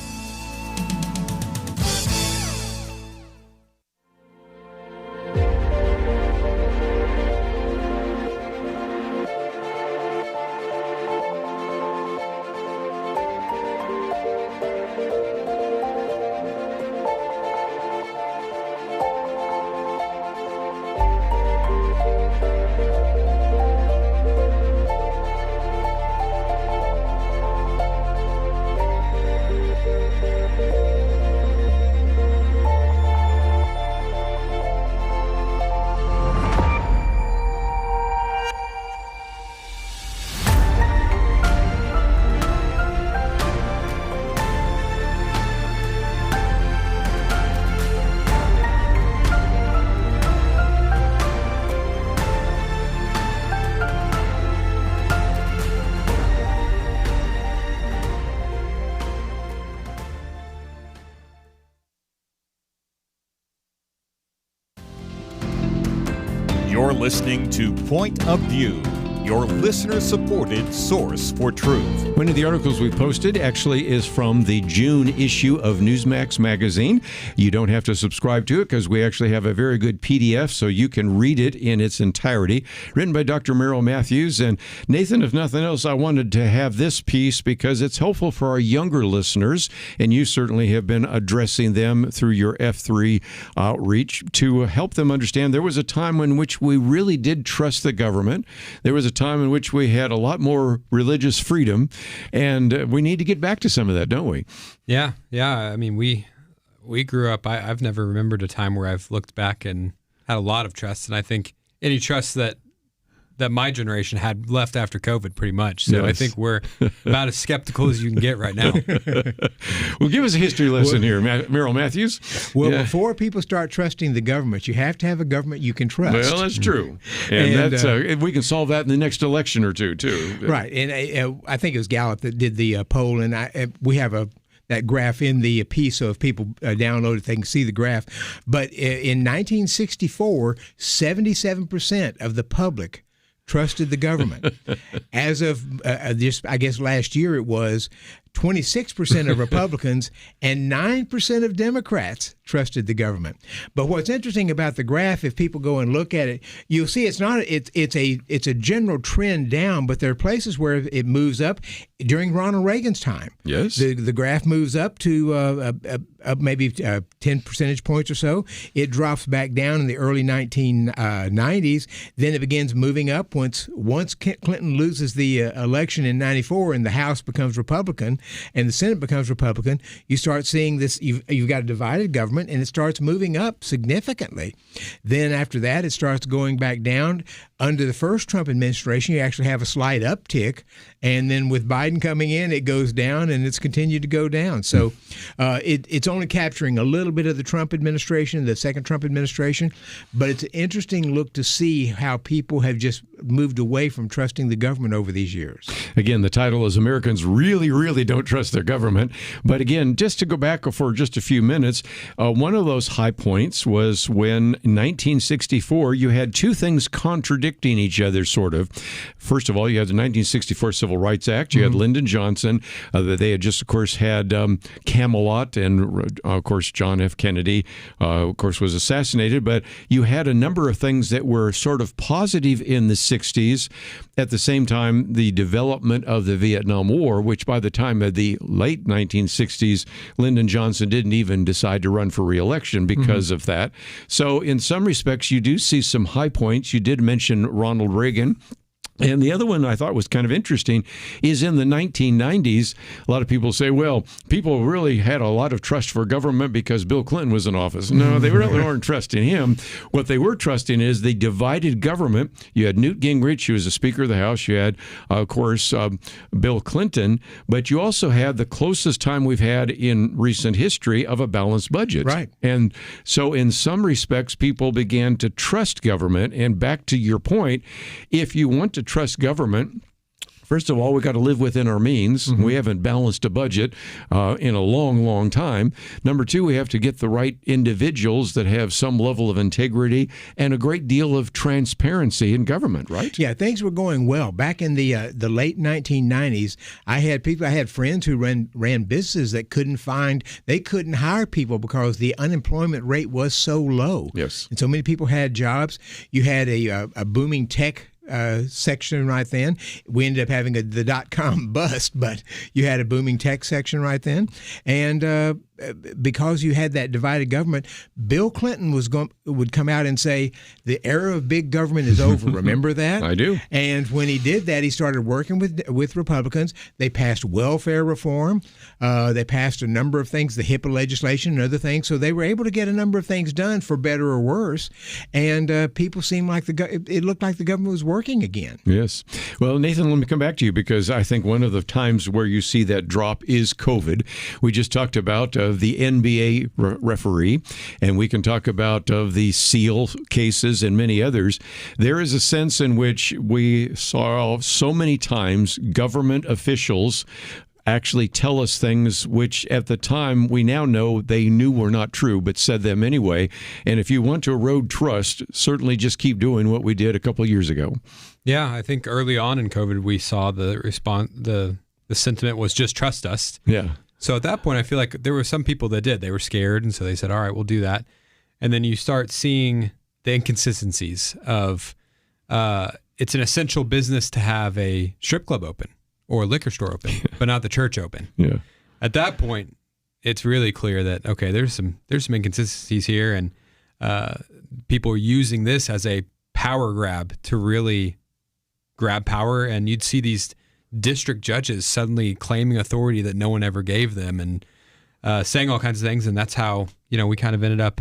You're listening to Point of View, your listener-supported source for truth. One of the articles we posted actually is from the June issue of Newsmax magazine. You don't have to subscribe to it because we actually have a very good PDF so you can read it in its entirety. Written by Dr. Merrill Matthews. And Nathan, if nothing else, I wanted to have this piece because it's helpful for our younger listeners, and you certainly have been addressing them through your F3 outreach to help them understand there was a time in which we really did trust the government. There was a time in which we had a lot more religious freedom, and we need to get back to some of that, don't we? Yeah. I mean, we grew up. I've never remembered a time where I've looked back and had a lot of trust, and I think any trust that that my generation had left after COVID, pretty much. So I Yes. think we're about as skeptical as you can get right now. Well, give us a history lesson here, Merrill Matthews. Well, Yeah. before people start trusting the government, you have to have a government you can trust. Well, that's true. And, And, that's we can solve that in the next election or two, too. Right, and I think it was Gallup that did the poll, and we have that graph in the piece, so if people download it, they can see the graph. But in 1964, 77% of the public trusted the government. As of just, I guess last year, it was 26% of Republicans and 9% of Democrats trusted the government. But what's interesting about the graph, if people go and look at it, you'll see it's a general trend down, but there are places where it moves up. During Ronald Reagan's time, Yes. the graph moves up to maybe 10 percentage points or so. It drops back down in the early 1990s. Then it begins moving up once Clinton loses the election in 94 and the House becomes Republican and the Senate becomes Republican. You start seeing this. You've got a divided government, and it starts moving up significantly. Then after that, it starts going back down. Under the first Trump administration, you actually have a slight uptick, and then with Biden coming in, it goes down, and it's continued to go down. So it's only capturing a little bit of the Trump administration, the second Trump administration, but it's an interesting look to see how people have just moved away from trusting the government over these years. Again, the title is Americans Really, Really Don't Trust Their Government. But again, just to go back for just a few minutes, one of those high points was when in 1964 you had two things contradicting each other, sort of. First of all, you had the 1964 Civil Rights Act. You had Lyndon Johnson. They had just, of course, had Camelot, and, of course, John F. Kennedy, of course, was assassinated. But you had a number of things that were sort of positive in the 60s. At the same time, the development of the Vietnam War, which by the time of the late 1960s, Lyndon Johnson didn't even decide to run for re-election because of that. So in some respects, you do see some high points. You did mention Ronald Reagan. And the other one I thought was kind of interesting is in the 1990s, a lot of people say, well, people really had a lot of trust for government because Bill Clinton was in office. No, they really weren't trusting him. What they were trusting is the divided government. You had Newt Gingrich, who was the Speaker of the House. You had, of course, Bill Clinton. But you also had the closest time we've had in recent history of a balanced budget. Right. And so in some respects, people began to trust government. And back to your point, if you want to trust government, first of all, we got to live within our means. We haven't balanced a budget in a long, long time. Number two, we have to get the right individuals that have some level of integrity and a great deal of transparency in government, right? Yeah, things were going well. Back in the late 1990s, I had friends who ran businesses that couldn't hire people because the unemployment rate was so low. Yes. And so many people had jobs. You had a booming tech section right then. We ended up having the dot-com bust, but you had a booming tech section right then. And because you had that divided government, Bill Clinton would come out and say, the era of big government is over. Remember that? I do. And when he did that, he started working with Republicans. They passed welfare reform. They passed a number of things, the HIPAA legislation and other things. So they were able to get a number of things done, for better or worse. And people seemed like it looked like the government was working again. Yes. Well, Nathan, let me come back to you, because I think one of the times where you see that drop is COVID. We just talked about the NBA referee, and we can talk about the SEAL cases and many others. There is a sense in which we saw so many times government officials actually tell us things which at the time we now know they knew were not true, but said them anyway. And if you want to erode trust, certainly just keep doing what we did a couple of years ago. Yeah, I think early on in COVID, we saw the response, the sentiment was just trust us. Yeah. So at that point, I feel like there were some people that did. They were scared, and so they said, all right, we'll do that. And then you start seeing the inconsistencies of it's an essential business to have a strip club open or a liquor store open, but not the church open. Yeah. At that point, it's really clear that, okay, there's some inconsistencies here, and people are using this as a power grab to really grab power. And you'd see these district judges suddenly claiming authority that no one ever gave them, and saying all kinds of things. And that's how, we kind of ended up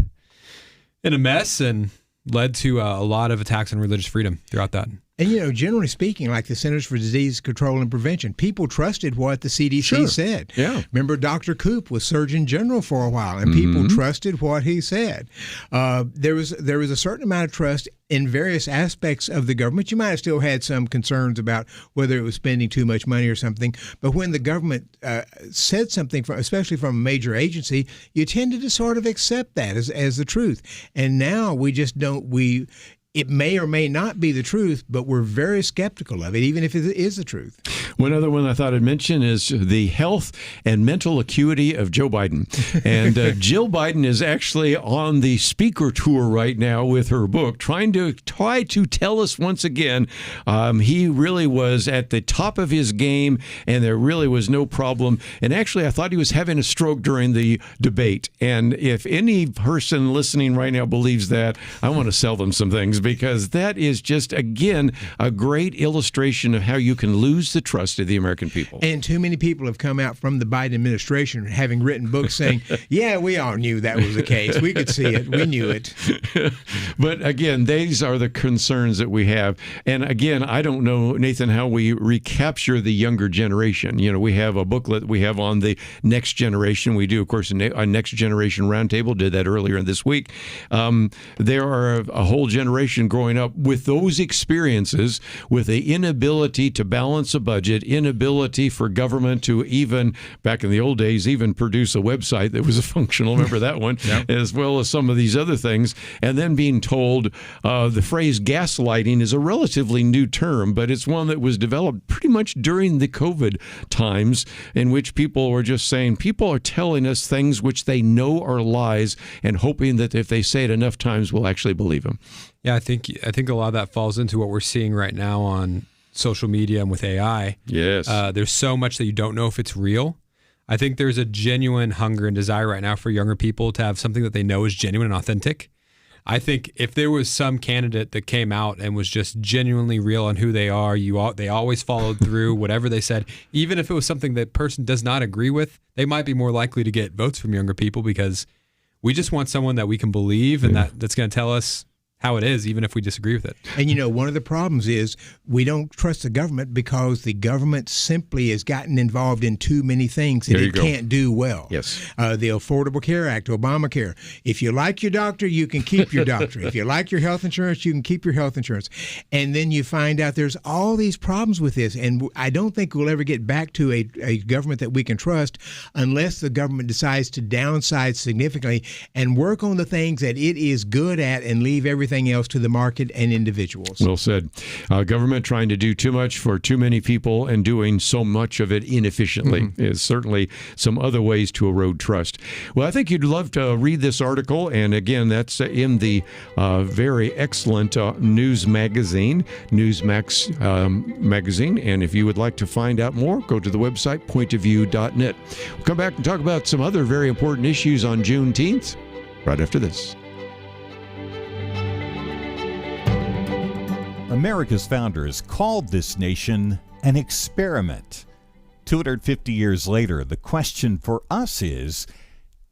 in a mess and led to a lot of attacks on religious freedom throughout that. And, generally speaking, like the Centers for Disease Control and Prevention, people trusted what the CDC said. Yeah. Remember, Dr. Koop was Surgeon General for a while, and people trusted what he said. There was a certain amount of trust in various aspects of the government. You might have still had some concerns about whether it was spending too much money or something, but when the government said something, especially from a major agency, you tended to sort of accept that as the truth. And now we just don't. It may or may not be the truth, but we're very skeptical of it, even if it is the truth. One other one I thought I'd mention is the health and mental acuity of Joe Biden. And Jill Biden is actually on the speaker tour right now with her book, trying to tell us once again he really was at the top of his game, and there really was no problem. And actually, I thought he was having a stroke during the debate. And if any person listening right now believes that, I want to sell them some things, because that is just, again, a great illustration of how you can lose the trust of the American people. And too many people have come out from the Biden administration having written books saying, yeah, we all knew that was the case. We could see it. We knew it. But again, these are the concerns that we have. And again, I don't know, Nathan, how we recapture the younger generation. We have a booklet we have on the next generation. We do, of course, a next generation roundtable, did that earlier this week. There are a whole generation growing up with those experiences, with the inability to balance a budget, inability for government to even, back in the old days, even produce a website that was functional, remember that one, as well as some of these other things, and then being told the phrase gaslighting is a relatively new term, but it's one that was developed pretty much during the COVID times, in which people were just saying, people are telling us things which they know are lies, and hoping that if they say it enough times, we'll actually believe them. Yeah, I think a lot of that falls into what we're seeing right now on social media and with AI. Yes. There's so much that you don't know if it's real. I think there's a genuine hunger and desire right now for younger people to have something that they know is genuine and authentic. I think if there was some candidate that came out and was just genuinely real on who they are, they always followed through whatever they said, even if it was something that person does not agree with, they might be more likely to get votes from younger people, because we just want someone that we can believe and that's going to tell us how it is, even if we disagree with it. And one of the problems is we don't trust the government because the government simply has gotten involved in too many things that it can't do well. Yes. The Affordable Care Act, Obamacare. If you like your doctor, you can keep your doctor. If you like your health insurance, you can keep your health insurance. And then you find out there's all these problems with this. And I don't think we'll ever get back to a government that we can trust unless the government decides to downsize significantly and work on the things that it is good at and leave everything else to the market and individuals. Well said. Government trying to do too much for too many people and doing so much of it inefficiently is certainly some other ways to erode trust. Well, I think you'd love to read this article, and again, that's in the very excellent news magazine, Newsmax magazine, and if you would like to find out more, go to the website pointofview.net. We'll come back and talk about some other very important issues on Juneteenth right after this. America's founders called this nation an experiment. 250 years later, the question for us is,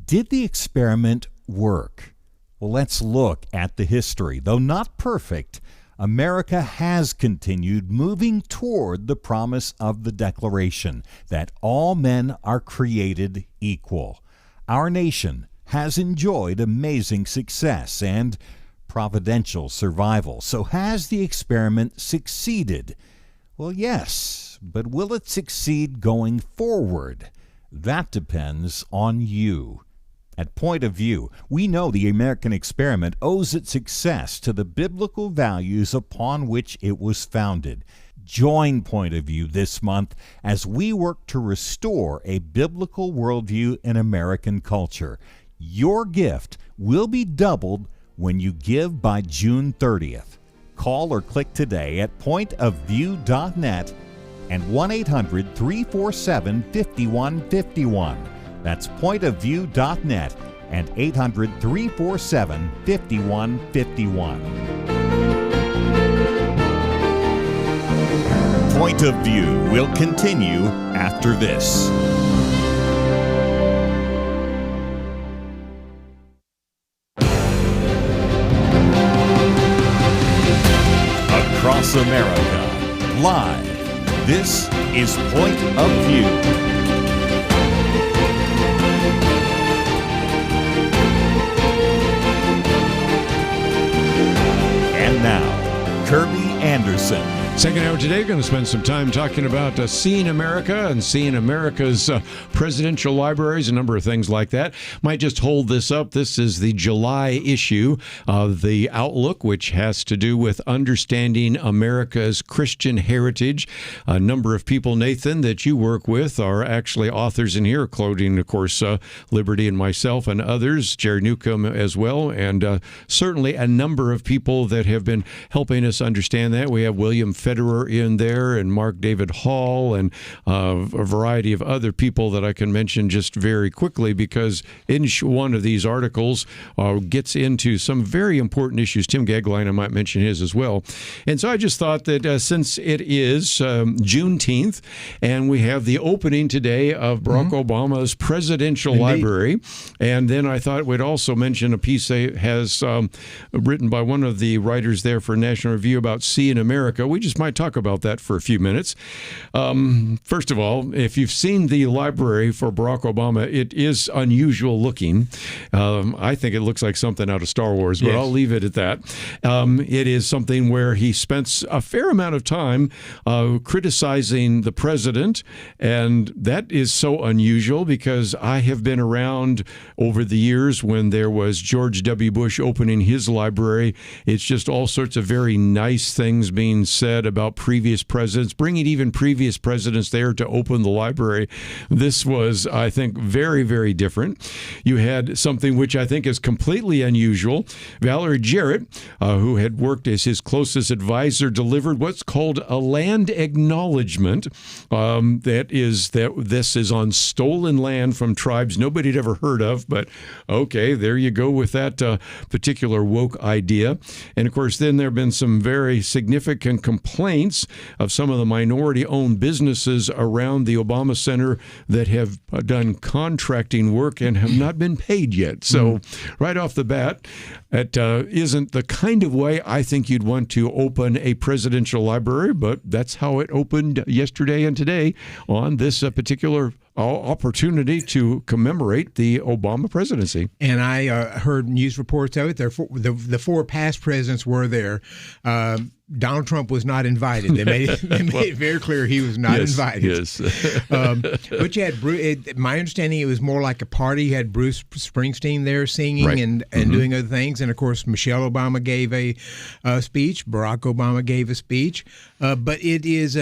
did the experiment work? Well, let's look at the history. Though not perfect, America has continued moving toward the promise of the Declaration that all men are created equal. Our nation has enjoyed amazing success and providential survival. So has the experiment succeeded? Well, yes, but will it succeed going forward? That depends on you. At Point of View, we know the American experiment owes its success to the biblical values upon which it was founded. Join Point of View this month as we work to restore a biblical worldview in American culture. Your gift will be doubled when you give by June 30th. Call or click today at pointofview.net and 1-800-347-5151. That's pointofview.net and 800-347-5151. Point of View will continue after this. Across across America. Live, this is Point of View. And now, Kerby Anderson. Second hour today, going to spend some time talking about Seeing America and Seeing America's presidential libraries, a number of things like that. Might just hold this up. This is the July issue of the Outlook, which has to do with understanding America's Christian heritage. A number of people, Nathan, that you work with are actually authors in here, including, of course, Liberty and myself and others, Jerry Newcomb as well, and certainly a number of people that have been helping us understand that. We have William Federer in there and Mark David Hall and a variety of other people that I can mention just very quickly, because in one of these articles gets into some very important issues. Tim Gagline, I might mention his as well. And so I just thought that since it is Juneteenth and we have the opening today of Barack Obama's presidential library, and then I thought we'd also mention a piece that has written by one of the writers there for National Review about Seeing America. We just might talk about that for a few minutes. First of all, if you've seen the library for Barack Obama, it is unusual looking. I think it looks like something out of Star Wars, but I'll leave it at that. It is something where he spends a fair amount of time criticizing the president, and that is so unusual because I have been around over the years when there was George W. Bush opening his library. It's just all sorts of very nice things being said about previous presidents, bringing even previous presidents there to open the library. This was, I think, very, very different. You had something which I think is completely unusual. Valerie Jarrett, who had worked as his closest advisor, delivered what's called a land acknowledgement. This is on stolen land from tribes nobody had ever heard of, but okay, there you go with that particular woke idea. And of course, then there have been some very significant complaints of some of the minority-owned businesses around the Obama Center that have done contracting work and have not been paid yet. So right off the bat, it isn't the kind of way I think you'd want to open a presidential library, but that's how it opened yesterday and today on this particular opportunity to commemorate the Obama presidency. And I heard news reports of it. The four past presidents were there. Donald Trump was not invited. They made it very clear he was not invited. Yes. But you had my understanding, it was more like a party. You had Bruce Springsteen there singing and doing other things, and of course Michelle Obama gave a speech. Barack Obama gave a speech. But it is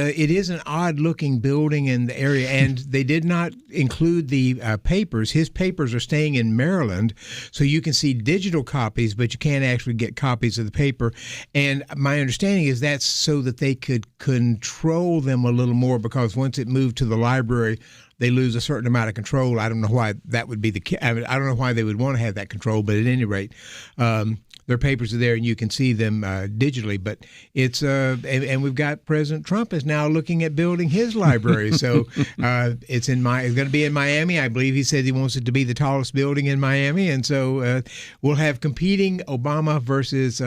an odd looking building in the area, and they did not include the papers. His papers are staying in Maryland, so you can see digital copies, but you can't actually get copies of the paper. And my understanding is that's so that they could control them a little more, because once it moved to the library, they lose a certain amount of control. I don't know why that would be the case. I don't know why they would want to have that control, but at any rate, their papers are there and you can see them digitally. But it's and we've got President Trump is now looking at building his library. So it's going to be in Miami. I believe he said he wants it to be the tallest building in Miami, and so we'll have competing Obama versus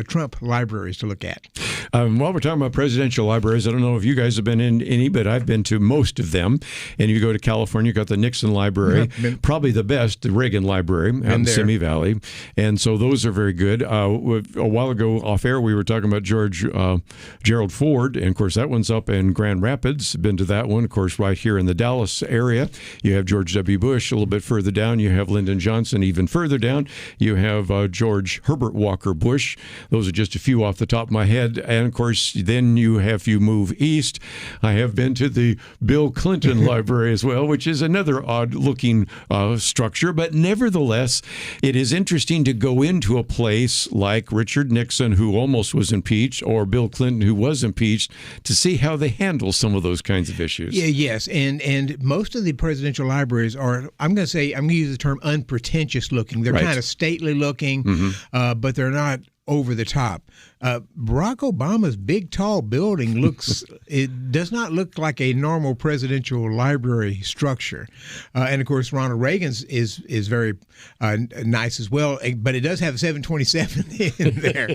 Trump libraries to look at. While we're talking about presidential libraries, I don't know if you guys have been in any, but I've been to most of them. And if you go to California, you've got the Nixon Library, probably the best, the Reagan Library out in Simi Valley. And so those are very good. A while ago off air, we were talking about Gerald Ford. And of course, that one's up in Grand Rapids. Been to that one. Of course, right here in the Dallas area, you have George W. Bush. A little bit further down, you have Lyndon Johnson. Even further down, you have George Herbert Walker Bush. Those are just a few off the top of my head. And of course, then if you move east, I have been to the Bill Clinton Library as well, which is another odd-looking structure. But nevertheless, it is interesting to go into a place like Richard Nixon, who almost was impeached, or Bill Clinton, who was impeached, to see how they handle some of those kinds of issues. Yeah, yes, and most of the presidential libraries are, I'm going to use the term unpretentious looking. They're kind of stately looking, but they're not over the top. Barack Obama's big, tall building it does not look like a normal presidential library structure. And of course, Ronald Reagan's is very nice as well, but it does have a 727 in there.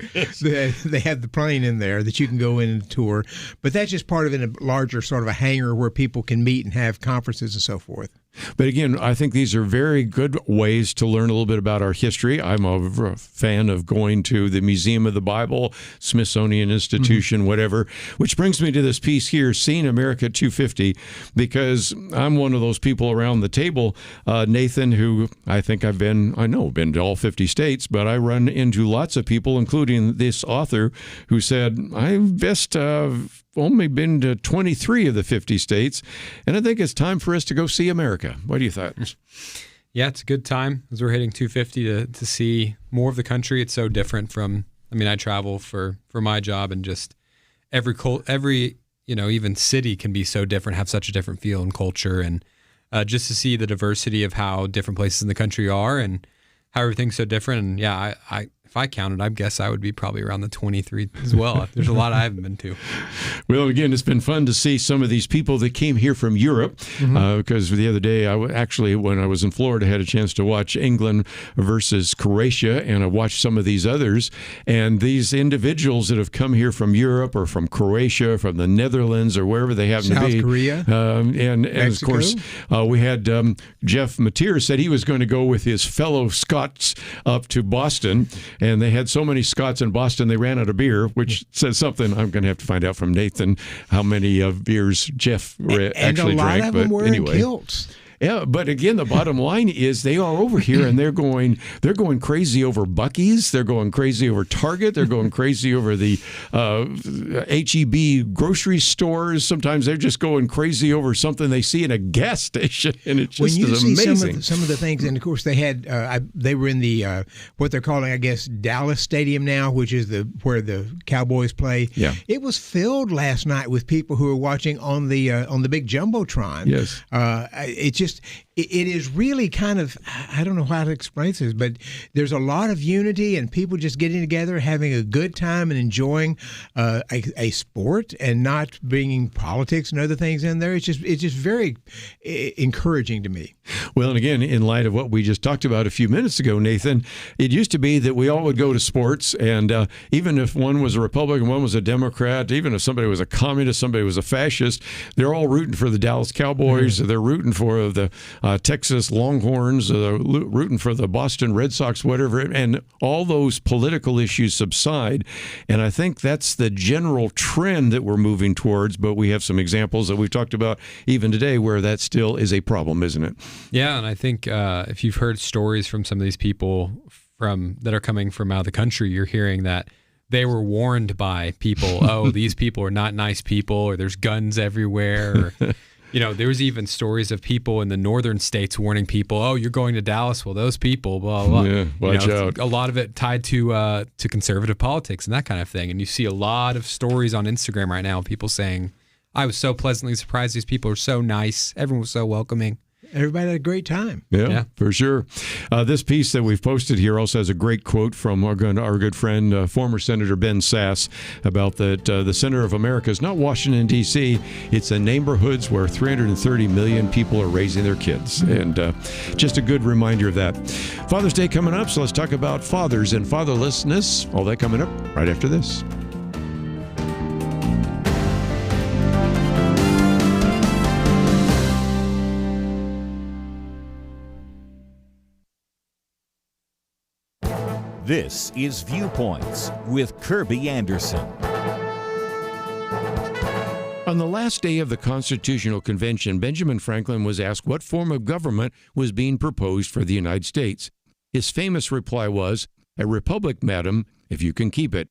They have the plane in there that you can go in and tour, but that's just part of a larger sort of a hangar where people can meet and have conferences and so forth. But again, I think these are very good ways to learn a little bit about our history. I'm a fan of going to the Museum of the Bible, Smithsonian Institution, whatever, which brings me to this piece here, Seeing America 250, because I'm one of those people around the table, Nathan, who I think I've been to all 50 states, but I run into lots of people, including this author, who said, I've best only been to 23 of the 50 states, and I think it's time for us to go see America. What do you think? Yeah, it's a good time as we're hitting 250 to see more of the country. It's so different from, I travel for my job, and just every even city can be so different, have such a different feel and culture, and just to see the diversity of how different places in the country are and how everything's so different. And yeah, if I counted, I guess I would be probably around the 23 as well. There's a lot I haven't been to. Well, again, it's been fun to see some of these people that came here from Europe, because the other day, when I was in Florida, I had a chance to watch England versus Croatia, and I watched some of these others. And these individuals that have come here from Europe or from Croatia, from the Netherlands, or wherever they happen to be. South Korea. And of course, we had Jeff Mateer said he was going to go with his fellow Scots up to Boston. And they had so many Scots in Boston, they ran out of beer, which says something. I'm going to have to find out from Nathan how many beers Jeff actually drank. And a lot of them were in kilts. Yeah, but again, the bottom line is they are over here and they're going crazy over Buc-ee's. They're going crazy over Target. They're going crazy over the H-E-B grocery stores. Sometimes they're just going crazy over something they see in a gas station, and it just is amazing. Some of the things, and of course they had they were in the what they're calling, I guess, Dallas Stadium now, which is where the Cowboys play. Yeah, it was filled last night with people who were watching on the big jumbotron. Yes, it is really kind of, I don't know how to explain this, but there's a lot of unity and people just getting together, having a good time and enjoying a sport and not bringing politics and other things in there. It's just very encouraging to me. Well, and again, in light of what we just talked about a few minutes ago, Nathan, it used to be that we all would go to sports, and even if one was a Republican, one was a Democrat, even if somebody was a communist, somebody was a fascist, they're all rooting for the Dallas Cowboys, they're rooting for the Texas Longhorns, rooting for the Boston Red Sox, whatever, and all those political issues subside. And I think that's the general trend that we're moving towards, but we have some examples that we've talked about even today where that still is a problem, isn't it? Yeah, and I think if you've heard stories from some of these people that are coming from out of the country, you're hearing that they were warned by people, oh, these people are not nice people, or there's guns everywhere, or there was even stories of people in the northern states warning people, oh, you're going to Dallas, well, those people, blah, blah, blah. Yeah, watch out. A lot of it tied to conservative politics and that kind of thing. And you see a lot of stories on Instagram right now of people saying, I was so pleasantly surprised. These people are so nice. Everyone was so welcoming. Everybody had a great time. Yeah, for sure. This piece that we've posted here also has a great quote from our good friend, former Senator Ben Sass, about that the center of America is not Washington, D.C. It's the neighborhoods where 330 million people are raising their kids. And just a good reminder of that. Father's Day coming up, so let's talk about fathers and fatherlessness. All that coming up right after this. This is Viewpoints with Kerby Anderson. On the last day of the Constitutional Convention, Benjamin Franklin was asked what form of government was being proposed for the United States. His famous reply was, "A republic, madam, if you can keep it."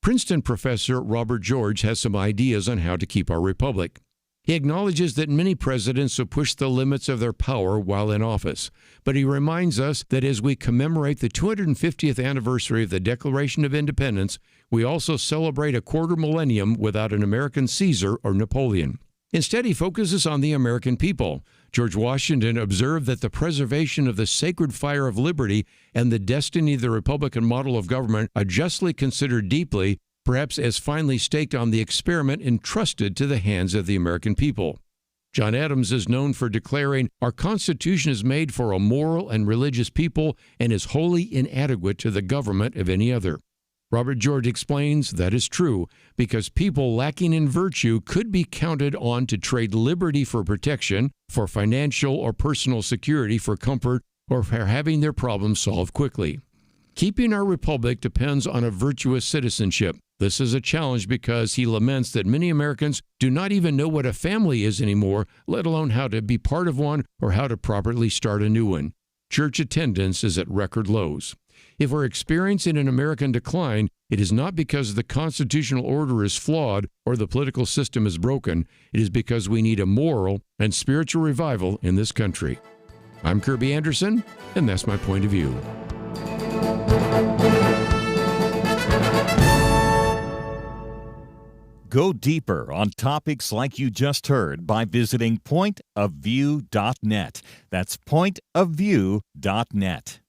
Princeton professor Robert George has some ideas on how to keep our republic. He acknowledges that many presidents have pushed the limits of their power while in office, but he reminds us that as we commemorate the 250th anniversary of the Declaration of Independence, we also celebrate a quarter millennium without an American Caesar or Napoleon. Instead, he focuses on the American people. George Washington observed that the preservation of the sacred fire of liberty and the destiny of the Republican model of government are justly considered deeply, perhaps as finally staked on the experiment entrusted to the hands of the American people. John Adams is known for declaring, "Our Constitution is made for a moral and religious people and is wholly inadequate to the government of any other." Robert George explains that is true because people lacking in virtue could be counted on to trade liberty for protection, for financial or personal security, for comfort, or for having their problems solved quickly. Keeping our republic depends on a virtuous citizenship. This is a challenge because he laments that many Americans do not even know what a family is anymore, let alone how to be part of one or how to properly start a new one. Church attendance is at record lows. If we're experiencing an American decline, it is not because the constitutional order is flawed or the political system is broken. It is because we need a moral and spiritual revival in this country. I'm Kerby Anderson, and that's my point of view. Go deeper on topics like you just heard by visiting pointofview.net. That's pointofview.net.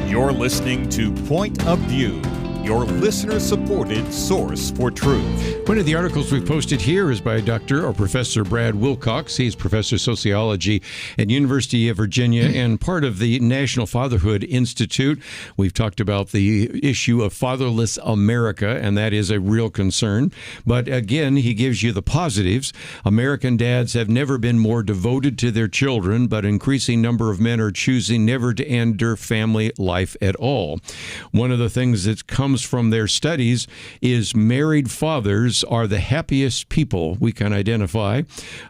You're listening to Point of View, your listener-supported source for truth. One of the articles we posted here is by Dr. or Professor Brad Wilcox. He's Professor of Sociology at University of Virginia and part of the National Fatherhood Institute. We've talked about the issue of fatherless America, and that is a real concern. But again, he gives you the positives. American dads have never been more devoted to their children, but an increasing number of men are choosing never to end their family life at all. One of the things that comes from their studies is married fathers are the happiest people we can identify.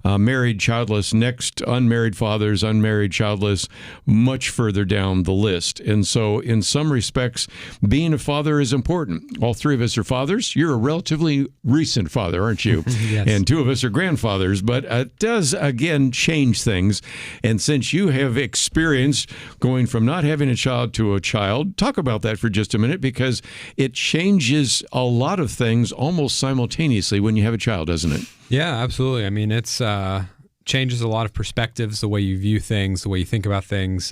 Married, childless, next, unmarried fathers, unmarried, childless, much further down the list. And so in some respects, being a father is important. All three of us are fathers. You're a relatively recent father, aren't you? Yes. And two of us are grandfathers, but it does, again, change things. And since you have experienced going from not having a child to a child, talk about that for just a minute, because it changes a lot of things almost simultaneously when you have a child, doesn't it? Yeah, absolutely. I mean, it's changes a lot of perspectives, the way you view things, the way you think about things.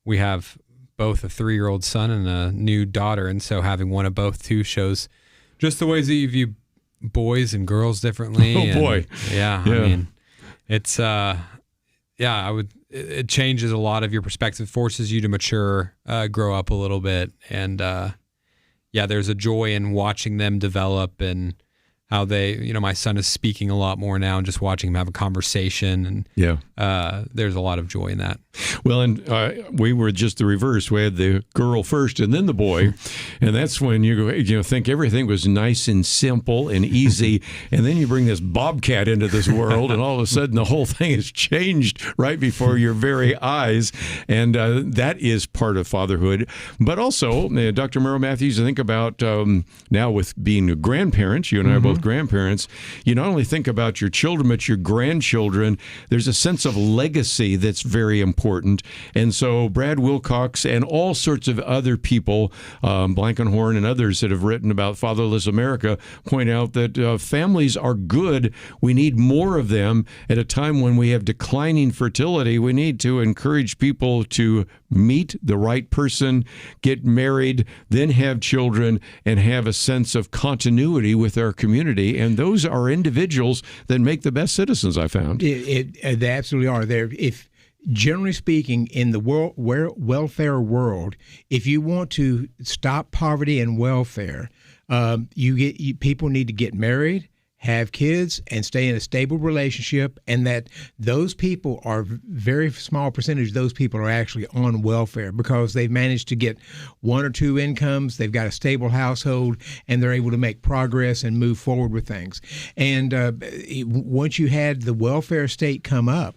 We have both a 3-year-old son and a new daughter, and so having one of both too shows just the ways that you view boys and girls differently. Oh, boy. Yeah. I mean, it's it changes a lot of your perspective, forces you to mature, grow up a little bit, and there's a joy in watching them develop and how they, my son is speaking a lot more now and just watching him have a conversation. And there's a lot of joy in that. Well, and we were just the reverse. We had the girl first and then the boy. And that's when you think everything was nice and simple and easy. And then you bring this bobcat into this world and all of a sudden the whole thing has changed right before your very eyes. And that is part of fatherhood. But also, Dr. Merrill Matthews, I think about now with being grandparents, you and I are both grandparents, you not only think about your children, but your grandchildren. There's a sense of legacy that's very important. And so Brad Wilcox and all sorts of other people, Blankenhorn and others that have written about fatherless America, point out that families are good. We need more of them. At a time when we have declining fertility, we need to encourage people to meet the right person, get married, then have children, and have a sense of continuity with our community community, and those are individuals that make the best citizens, I found. They absolutely are. If generally speaking, in the welfare world, if you want to stop poverty and welfare, people need to get married, have kids, and stay in a stable relationship, and that those people are very small percentage of those people are actually on welfare because they've managed to get one or two incomes, they've got a stable household, and they're able to make progress and move forward with things. And once you had the welfare state come up,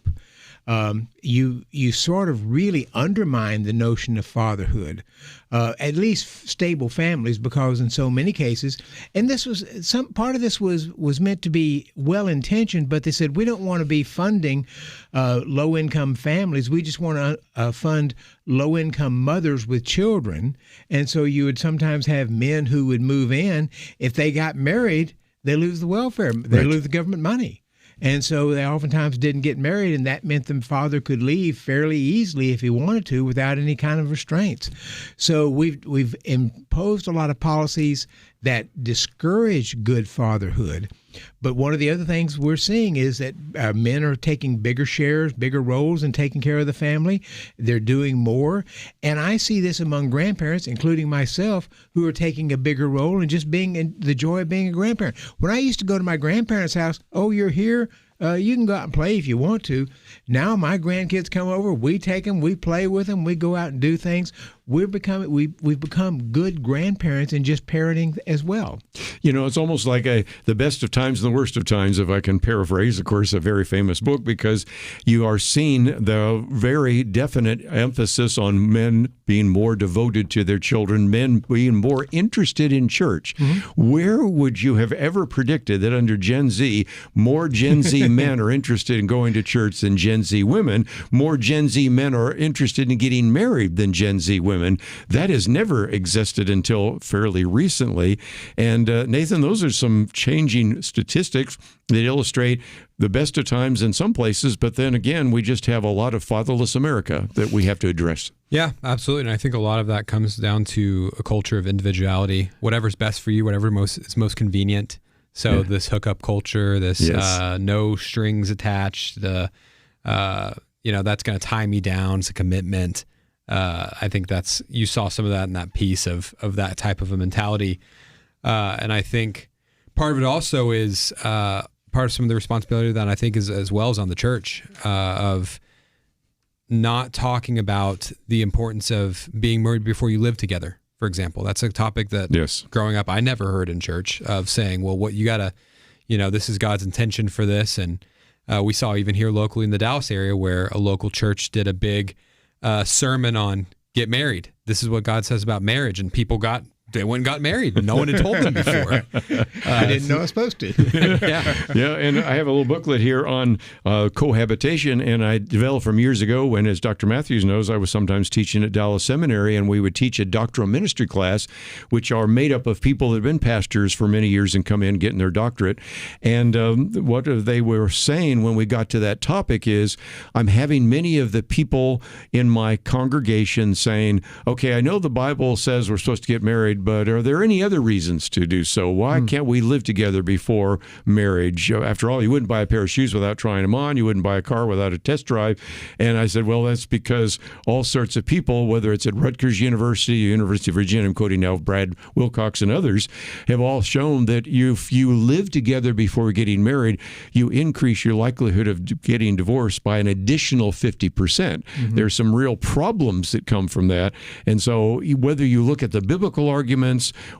you sort of really undermine the notion of fatherhood, at least stable families, because in so many cases, and this was some part of this was meant to be well intentioned, but they said we don't want to be funding low income families. We just want to fund low income mothers with children, and so you would sometimes have men who would move in. If they got married, they lose the welfare, they lose the government money. And so they oftentimes didn't get married, and that meant the father could leave fairly easily if he wanted to without any kind of restraints. So we've imposed a lot of policies that discourage good fatherhood. But one of the other things we're seeing is that men are taking bigger shares, bigger roles in taking care of the family. They're doing more. And I see this among grandparents, including myself, who are taking a bigger role and just being in the joy of being a grandparent. When I used to go to my grandparents' house, oh, you're here? You can go out and play if you want to. Now my grandkids come over, we take them, we play with them, we go out and do things. We've become good grandparents and just parenting as well. You know, it's almost like the best of times and the worst of times, if I can paraphrase, of course, a very famous book, because you are seeing the very definite emphasis on men being more devoted to their children, men being more interested in church. Mm-hmm. Where would you have ever predicted that under Gen Z, more Gen Z men are interested in going to church than Gen Z women, more Gen Z men are interested in getting married than Gen Z women? That has never existed until fairly recently. And Nathan, those are some changing statistics that illustrate the best of times in some places, but then again, we just have a lot of fatherless America that we have to address. Yeah, absolutely. And I think a lot of that comes down to a culture of individuality, whatever's best for you, whatever is most convenient. So this hookup culture, this no strings attached, that's going to tie me down. It's a commitment. I think you saw some of that in that piece of that type of a mentality. And I think part of it also is part of some of the responsibility that I think is as well as on the church of not talking about the importance of being married before you live together. For example, that's a topic that growing up I never heard in church, of saying, well, what you gotta, this is God's intention for this. And we saw even here locally in the Dallas area where a local church did a big sermon on get married. This is what God says about marriage, and people they went and got married. No one had told them before. I didn't know I was supposed to. Yeah, and I have a little booklet here on cohabitation, and I developed from years ago when, as Dr. Matthews knows, I was sometimes teaching at Dallas Seminary, and we would teach a doctoral ministry class, which are made up of people that have been pastors for many years and come in getting their doctorate. And what they were saying when we got to that topic is, I'm having many of the people in my congregation saying, okay, I know the Bible says we're supposed to get married, but are there any other reasons to do so? Why can't we live together before marriage? After all, you wouldn't buy a pair of shoes without trying them on. You wouldn't buy a car without a test drive. And I said, well, that's because all sorts of people, whether it's at Rutgers University, University of Virginia, I'm quoting now Brad Wilcox and others, have all shown that if you live together before getting married, you increase your likelihood of getting divorced by an additional 50%. Mm-hmm. There's some real problems that come from that. And so whether you look at the biblical arguments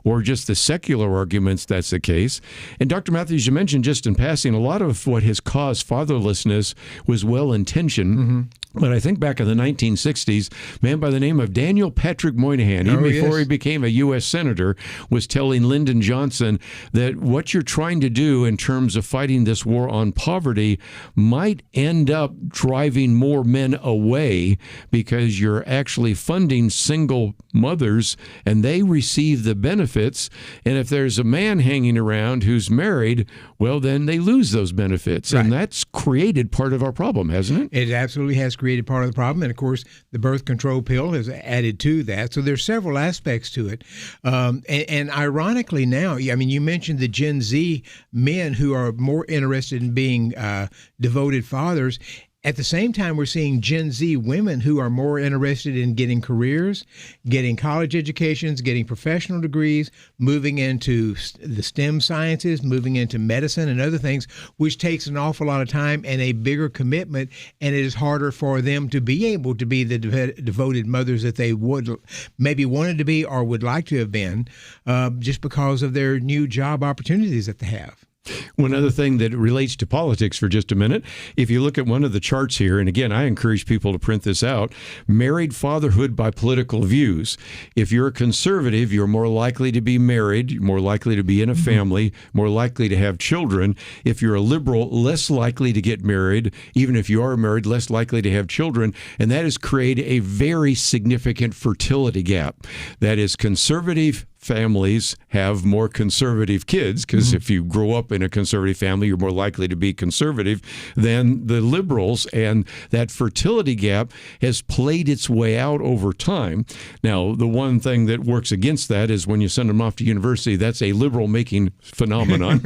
or just the secular arguments, that's the case. And Dr. Matthews, you mentioned just in passing, a lot of what has caused fatherlessness was well-intentioned. Mm-hmm. But I think back in the 1960s, a man by the name of Daniel Patrick Moynihan, even before he became a U.S. Senator, was telling Lyndon Johnson that what you're trying to do in terms of fighting this war on poverty might end up driving more men away because you're actually funding single mothers and they receive the benefits. And if there's a man hanging around who's married, well, then they lose those benefits. Right. And that's created part of our problem, hasn't it? It absolutely has created part of the problem. And, of course, the birth control pill has added to that. So there's several aspects to it. And ironically now, I mean, you mentioned the Gen Z men who are more interested in being devoted fathers. At the same time, we're seeing Gen Z women who are more interested in getting careers, getting college educations, getting professional degrees, moving into the STEM sciences, moving into medicine and other things, which takes an awful lot of time and a bigger commitment, and it is harder for them to be able to be the devoted mothers that they would maybe wanted to be or would like to have been, just because of their new job opportunities that they have. One other thing that relates to politics for just a minute, if you look at one of the charts here, and again, I encourage people to print this out, married fatherhood by political views. If you're a conservative, you're more likely to be married, more likely to be in a family, more likely to have children. If you're a liberal, less likely to get married. Even if you are married, less likely to have children. And that has created a very significant fertility gap. That is, conservative families have more conservative kids, because if you grow up in a conservative family, you're more likely to be conservative than the liberals. And that fertility gap has played its way out over time. Now, the one thing that works against that is when you send them off to university, that's a liberal-making phenomenon.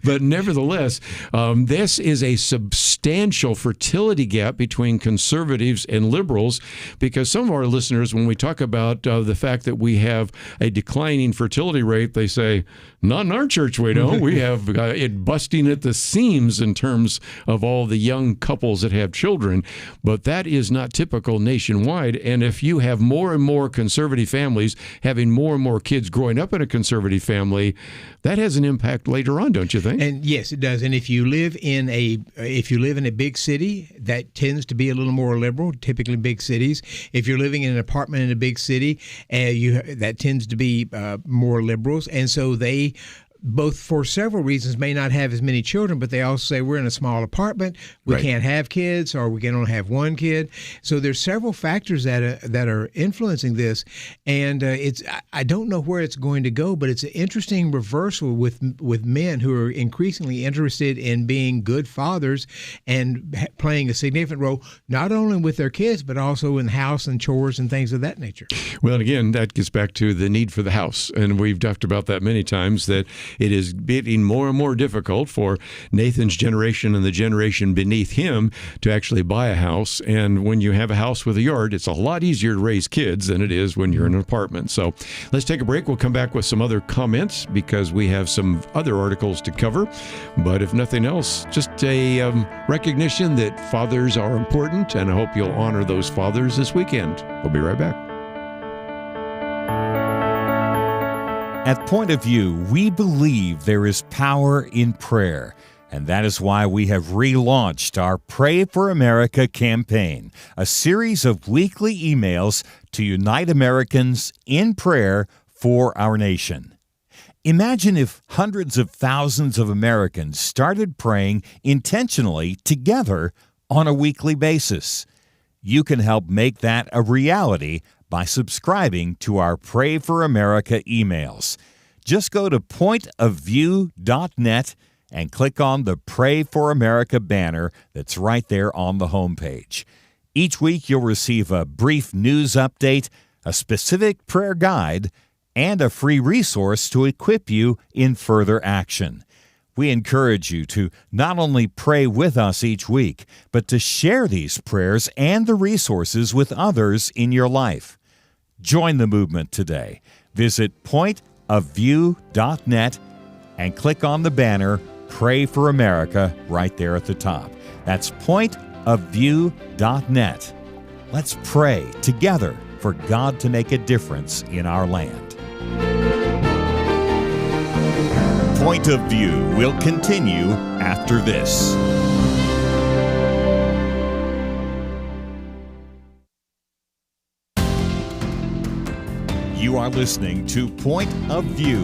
But nevertheless, this is a substantial fertility gap between conservatives and liberals, because some of our listeners, when we talk about the fact that we have a declining fertility rate, they say, not in our church, we don't. We have it busting at the seams in terms of all the young couples that have children. But that is not typical nationwide. And if you have more and more conservative families having more and more kids growing up in a conservative family, that has an impact later on, don't you think? And yes, it does. And if you live in a big city, that tends to be a little more liberal, typically big cities. If you're living in an apartment in a big city, that tends to be more liberals. And so they, both for several reasons, may not have as many children, but they also say we're in a small apartment, we can't have kids, or we can only have one kid. So there's several factors that are influencing this, and I don't know where it's going to go, but it's an interesting reversal with men who are increasingly interested in being good fathers and playing a significant role, not only with their kids, but also in house and chores and things of that nature. Well, again, that gets back to the need for the house, and we've talked about that many times, that it is getting more and more difficult for Nathan's generation and the generation beneath him to actually buy a house. And when you have a house with a yard, it's a lot easier to raise kids than it is when you're in an apartment. So let's take a break. We'll come back with some other comments because we have some other articles to cover. But if nothing else, just a recognition that fathers are important, and I hope you'll honor those fathers this weekend. We'll be right back. At Point of View, we believe there is power in prayer, and that is why we have relaunched our Pray for America campaign, a series of weekly emails to unite Americans in prayer for our nation. Imagine if hundreds of thousands of Americans started praying intentionally together on a weekly basis. You can help make that a reality by subscribing to our Pray for America emails. Just go to pointofview.net and click on the Pray for America banner that's right there on the homepage. Each week you'll receive a brief news update, a specific prayer guide, and a free resource to equip you in further action. We encourage you to not only pray with us each week, but to share these prayers and the resources with others in your life. Join the movement today. Visit pointofview.net and click on the banner Pray for America right there at the top. That's pointofview.net. Let's pray together for God to make a difference in our land. Point of View will continue after this. You are listening to Point of View.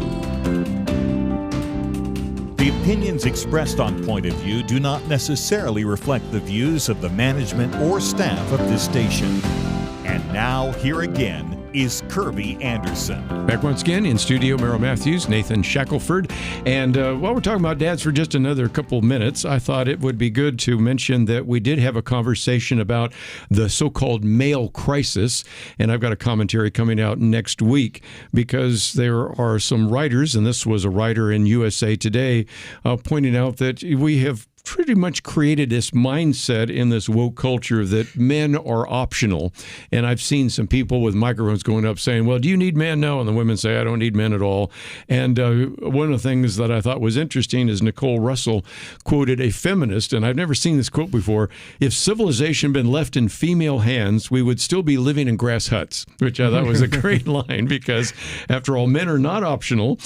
The opinions expressed on Point of View do not necessarily reflect the views of the management or staff of this station. And now, here again, is Kerby Anderson. Back once again in studio, Merrill Matthews, Nathan Shackelford. And while we're talking about dads for just another couple minutes, I thought it would be good to mention that we did have a conversation about the so-called male crisis. And I've got a commentary coming out next week because there are some writers, and this was a writer in USA Today, pointing out that we have pretty much created this mindset in this woke culture that men are optional. And I've seen some people with microphones going up saying, well, do you need men? No. And the women say, I don't need men at all. And one of the things that I thought was interesting is Nicole Russell quoted a feminist, and I've never seen this quote before, if civilization had been left in female hands, we would still be living in grass huts, which I thought was a great line because, after all, men are not optional,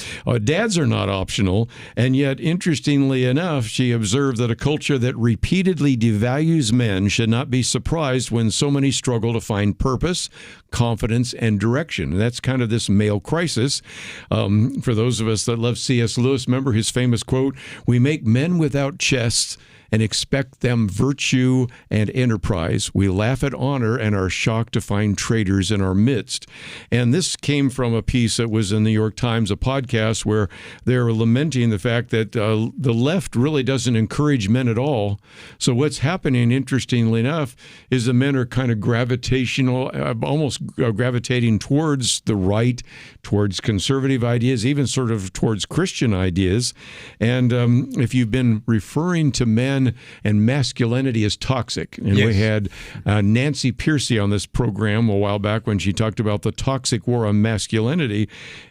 dads are not optional, and yet, interestingly enough, she observed that a culture that repeatedly devalues men should not be surprised when so many struggle to find purpose, confidence, and direction. And that's kind of this male crisis. For those of us that love C.S. Lewis, remember his famous quote, "We make men without chests and expect them virtue and enterprise. We laugh at honor and are shocked to find traitors in our midst." And this came from a piece that was in the New York Times, a podcast where they're lamenting the fact that the left really doesn't encourage men at all. So what's happening, interestingly enough, is the men are kind of gravitational, almost gravitating towards the right, towards conservative ideas, even sort of towards Christian ideas. And if you've been referring to men and masculinity is toxic. And yes. We had Nancy Pearcey on this program a while back when she talked about the toxic war on masculinity.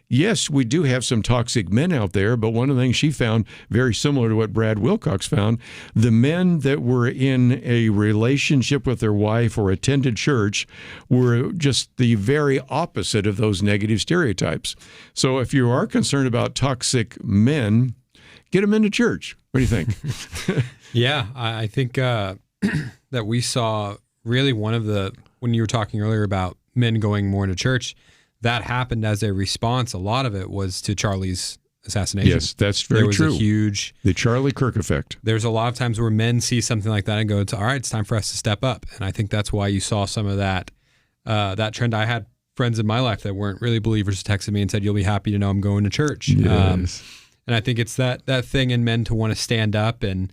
Yes, we do have some toxic men out there, but one of the things she found, very similar to what Brad Wilcox found, the men that were in a relationship with their wife or attended church were just the very opposite of those negative stereotypes. So if you are concerned about toxic men, get them into church. What do you think? Yeah, I think that we saw really when you were talking earlier about men going more into church, that happened as a response. A lot of it was to Charlie's assassination. Yes, that's very true. There was the Charlie Kirk effect. There's a lot of times where men see something like that and go, all right, it's time for us to step up. And I think that's why you saw some of that trend. I had friends in my life that weren't really believers texted me and said, you'll be happy to know I'm going to church. Yes. And I think it's that thing in men to want to stand up and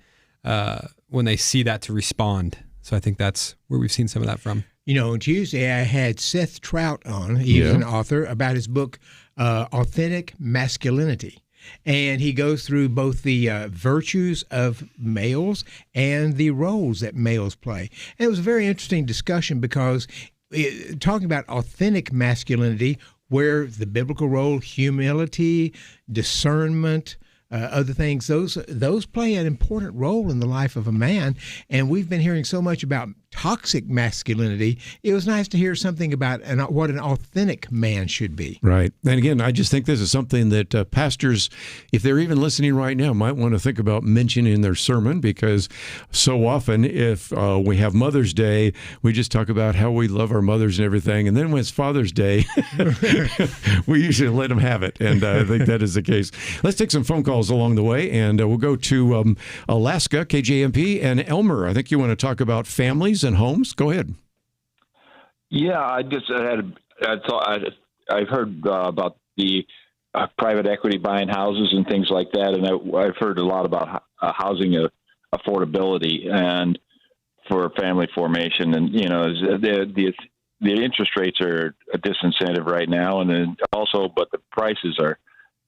when they see that to respond. So I think that's where we've seen some of that from. You know, on Tuesday I had Seth Trout on. He's an author about his book, Authentic Masculinity. And he goes through both the virtues of males and the roles that males play. And it was a very interesting discussion because talking about authentic masculinity, where the biblical role, humility, discernment, other things, those play an important role in the life of a man. And we've been hearing so much about toxic masculinity. It was nice to hear something about what an authentic man should be. Right. And again, I just think this is something that pastors, if they're even listening right now, might want to think about mentioning in their sermon, because so often if we have Mother's Day, we just talk about how we love our mothers and everything. And then when it's Father's Day, we usually let them have it. And I think that is the case. Let's take some phone calls along the way, and we'll go to Alaska, KJMP, and Elmer. I think you want to talk about families and homes. Go ahead. Yeah, I've heard about the private equity buying houses and things like that, and I've heard a lot about housing affordability and for family formation, and you know the interest rates are a disincentive right now, and then also, but the prices are,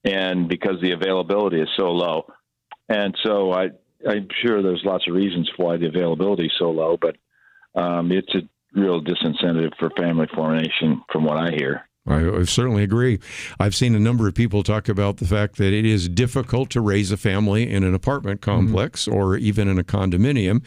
and because the availability is so low, and so I'm sure there's lots of reasons for why the availability is so low, but it's a real disincentive for family formation from what I hear. I certainly agree. I've seen a number of people talk about the fact that it is difficult to raise a family in an apartment complex or even in a condominium.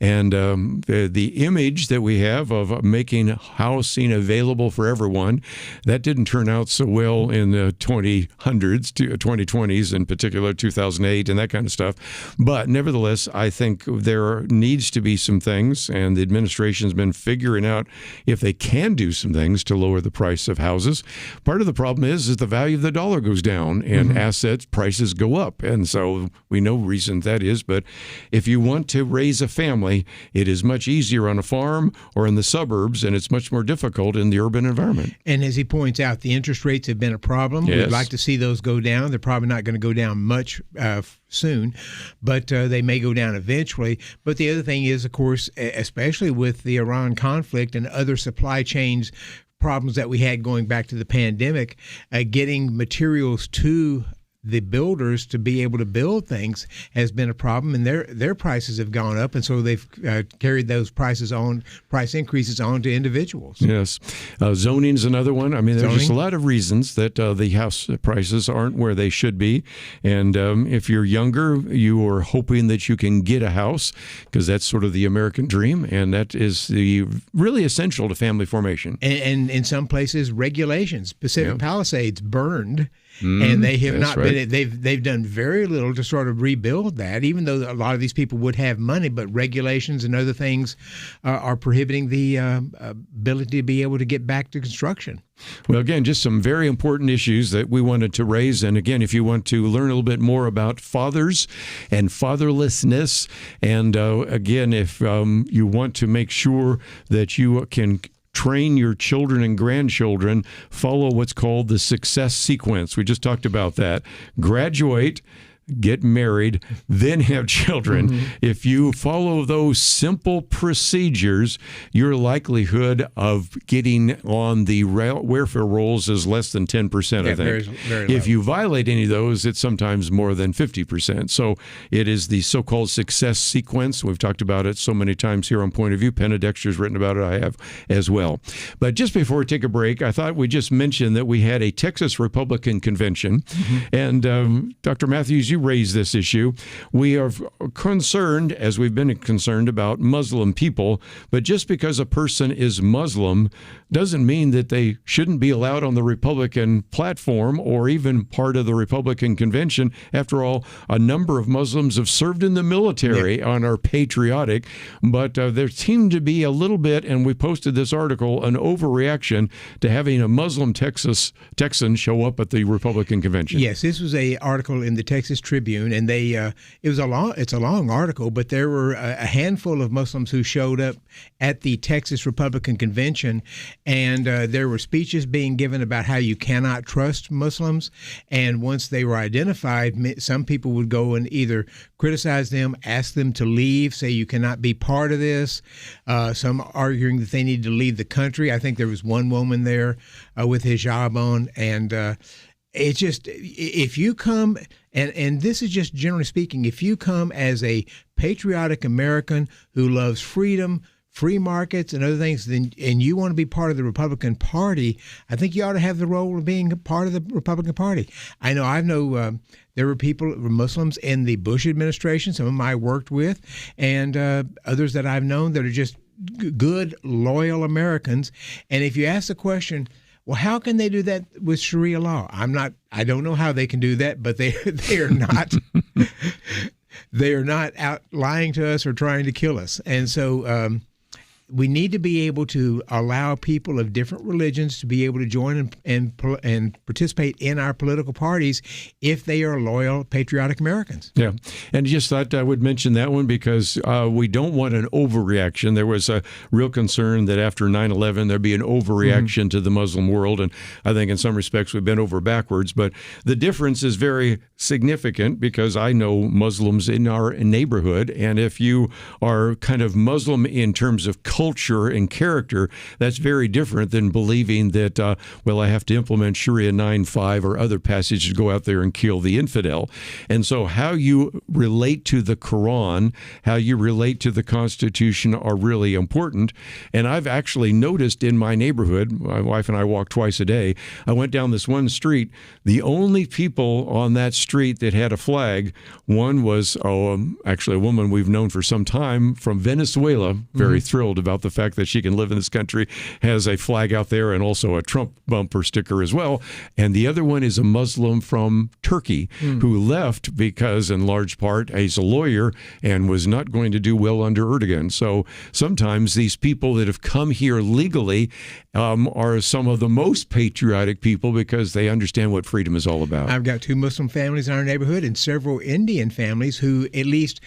And the image that we have of making housing available for everyone, that didn't turn out so well in the 2020s, in particular 2008 and that kind of stuff. But nevertheless, I think there needs to be some things, and the administration's been figuring out if they can do some things to lower the price of housing houses. Part of the problem is the value of the dollar goes down and assets prices go up. And so we know reasons that is. But if you want to raise a family, it is much easier on a farm or in the suburbs, and it's much more difficult in the urban environment. And as he points out, the interest rates have been a problem. Yes. We'd like to see those go down. They're probably not going to go down much soon, but they may go down eventually. But the other thing is, of course, especially with the Iran conflict and other supply chains problems that we had going back to the pandemic, getting materials to the builders to be able to build things has been a problem, and their prices have gone up, and so they've carried those price increases on to individuals. Yes. Zoning is another one. I mean, there's just a lot of reasons that the house prices aren't where they should be. And if you're younger, you are hoping that you can get a house, because that's sort of the American dream, and that is really essential to family formation. And in some places, regulations. Pacific Palisades burned. And they have not been. They've done very little to sort of rebuild that, even though a lot of these people would have money. But regulations and other things are prohibiting the ability to be able to get back to construction. Well, again, just some very important issues that we wanted to raise. And again, if you want to learn a little bit more about fathers and fatherlessness, and again, if you want to make sure that you can train your children and grandchildren, follow what's called the success sequence. We just talked about that. Graduate, get married, then have children. If you follow those simple procedures, your likelihood of getting on the welfare rolls is less than 10%, I think. Very low. If you violate any of those, it's sometimes more than 50%. So it is the so-called success sequence. We've talked about it so many times here on Point of View. Penna Dexter's written about it. I have as well. But just before we take a break, I thought we'd just mention that we had a Texas Republican convention. And Dr. Matthews, you raised this issue. We are concerned, as we've been concerned, about Muslim people, but just because a person is Muslim doesn't mean that they shouldn't be allowed on the Republican platform or even part of the Republican convention. After all, a number of Muslims have served in the military and are patriotic, but there seemed to be a little bit, and we posted this article, an overreaction to having a Muslim Texan show up at the Republican convention. Yes, this was an article in the Texas Tribune, and it's a long article, but there were a handful of Muslims who showed up at the Texas Republican convention, and there were speeches being given about how you cannot trust Muslims. And once they were identified, some people would go and either criticize them, ask them to leave, say you cannot be part of this. Some arguing that they need to leave the country. I think there was one woman there with hijab on, and it's just, if you come, and this is just generally speaking, if you come as a patriotic American who loves freedom, free markets, and other things, then and you want to be part of the Republican Party, I think you ought to have the role of being a part of the Republican Party. I know there were Muslims in the Bush administration, some of them I worked with, and others that I've known that are just good, loyal Americans. And if you ask the question, well, how can they do that with Sharia law? I don't know how they can do that, but they are not they are not out lying to us or trying to kill us. And so we need to be able to allow people of different religions to be able to join and participate in our political parties if they are loyal, patriotic Americans. Yeah, and just thought I would mention that one because we don't want an overreaction. There was a real concern that after 9/11 there'd be an overreaction to the Muslim world, and I think in some respects we've been over backwards. But the difference is very significant because I know Muslims in our neighborhood, and if you are kind of Muslim in terms of culture and character, that's very different than believing that, I have to implement Sharia 9:5 or other passages to go out there and kill the infidel. And so how you relate to the Quran, how you relate to the Constitution are really important. And I've actually noticed in my neighborhood, my wife and I walk twice a day, I went down this one street, the only people on that street that had a flag, one was actually a woman we've known for some time from Venezuela, very thrilled about about the fact that she can live in this country, has a flag out there and also a Trump bumper sticker as well. And the other one is a Muslim from Turkey who left because, in large part, he's a lawyer and was not going to do well under Erdogan. So sometimes these people that have come here legally are some of the most patriotic people because they understand what freedom is all about. I've got 2 Muslim families in our neighborhood and several Indian families who at least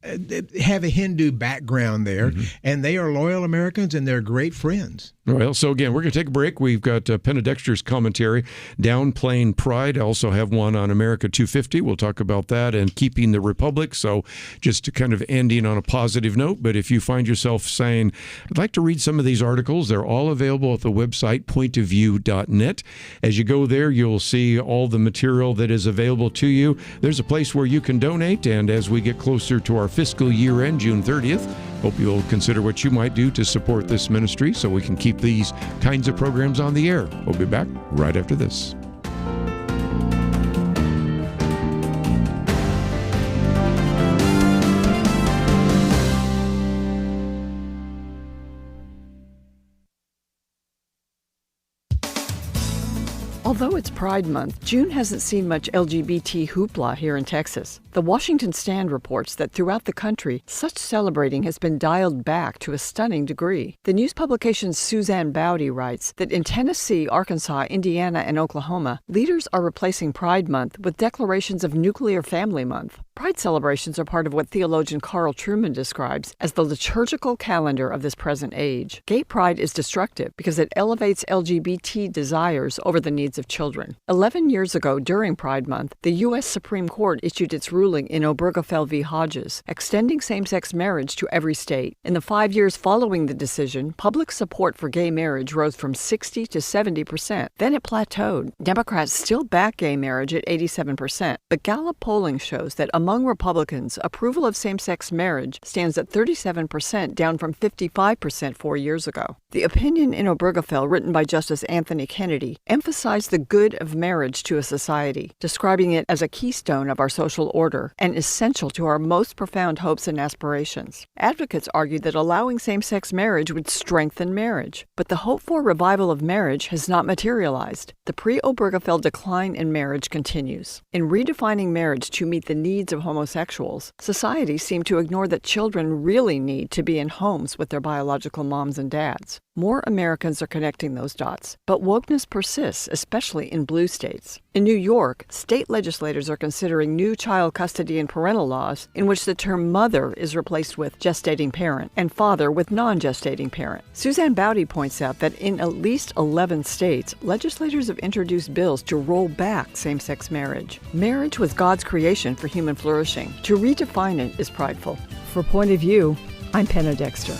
have a Hindu background there, and they are loyal Americans and they're great friends. Well, so again, we're going to take a break. We've got Penna Dexter's commentary, Downplaying Pride. I also have one on America 250. We'll talk about that and Keeping the Republic. So just to kind of ending on a positive note, but if you find yourself saying, I'd like to read some of these articles, they're all available at the website pointofview.net. As you go there, you'll see all the material that is available to you. There's a place where you can donate, and as we get closer to our fiscal year end, June 30th, hope you'll consider what you might do to support this ministry so we can keep these kinds of programs on the air. We'll be back right after this. Although it's Pride Month, June hasn't seen much LGBT hoopla here in Texas. The Washington Stand reports that throughout the country, such celebrating has been dialed back to a stunning degree. The news publication's Suzanne Bowdy writes that in Tennessee, Arkansas, Indiana, and Oklahoma, leaders are replacing Pride Month with declarations of Nuclear Family Month. Pride celebrations are part of what theologian Carl Trueman describes as the liturgical calendar of this present age. Gay pride is destructive because it elevates LGBT desires over the needs of children. 11 years ago, during Pride Month, the U.S. Supreme Court issued its ruling in Obergefell v. Hodges, extending same-sex marriage to every state. In the 5 years following the decision, public support for gay marriage rose from 60 to 70%. Then it plateaued. Democrats still back gay marriage at 87%, but Gallup polling shows that among Republicans, approval of same-sex marriage stands at 37%, down from 55% 4 years ago. The opinion in Obergefell, written by Justice Anthony Kennedy, emphasized the good of marriage to a society, describing it as a keystone of our social order and essential to our most profound hopes and aspirations. Advocates argued that allowing same-sex marriage would strengthen marriage, but the hoped-for revival of marriage has not materialized. The pre-Obergefell decline in marriage continues. In redefining marriage to meet the needs of homosexuals, society seemed to ignore that children really need to be in homes with their biological moms and dads. More Americans are connecting those dots, but wokeness persists, especially in blue states. In New York, state legislators are considering new child custody and parental laws in which the term mother is replaced with gestating parent and father with non-gestating parent. Suzanne Bowdy points out that in at least 11 states, legislators have introduced bills to roll back same-sex marriage. Marriage was God's creation for human flourishing. To redefine it is prideful. For Point of View, I'm Penna Dexter.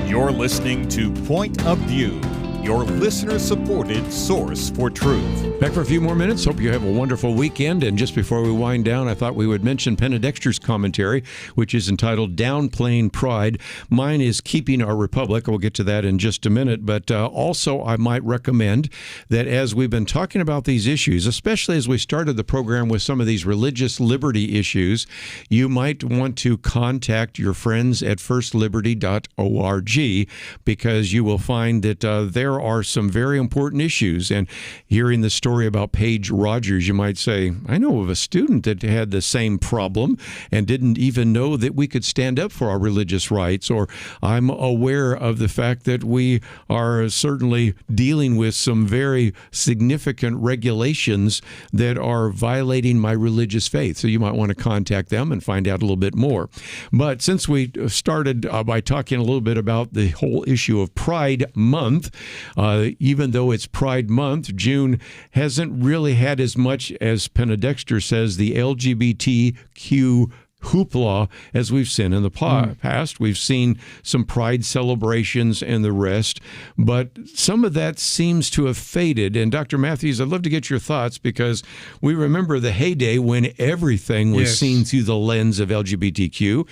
You're listening to Point of View, your listener-supported source for truth. Back for a few more minutes. Hope you have a wonderful weekend. And just before we wind down, I thought we would mention Penna Dexter's commentary, which is entitled Downplaying Pride. Mine is Keeping Our Republic. We'll get to that in just a minute. But also, I might recommend that as we've been talking about these issues, especially as we started the program with some of these religious liberty issues, you might want to contact your friends at firstliberty.org, because you will find that there there are some very important issues. And hearing the story about Paige Rogers, you might say, I know of a student that had the same problem and didn't even know that we could stand up for our religious rights. Or I'm aware of the fact that we are certainly dealing with some very significant regulations that are violating my religious faith. So you might want to contact them and find out a little bit more. But since we started by talking a little bit about the whole issue of Pride Month, even though it's Pride Month, June hasn't really had as much, as Penna Dexter says, the LGBTQ hoopla as we've seen in the past. We've seen some pride celebrations and the rest, but some of that seems to have faded. And Dr. Matthews, I'd love to get your thoughts, because we remember the heyday when everything was seen through the lens of LGBTQ.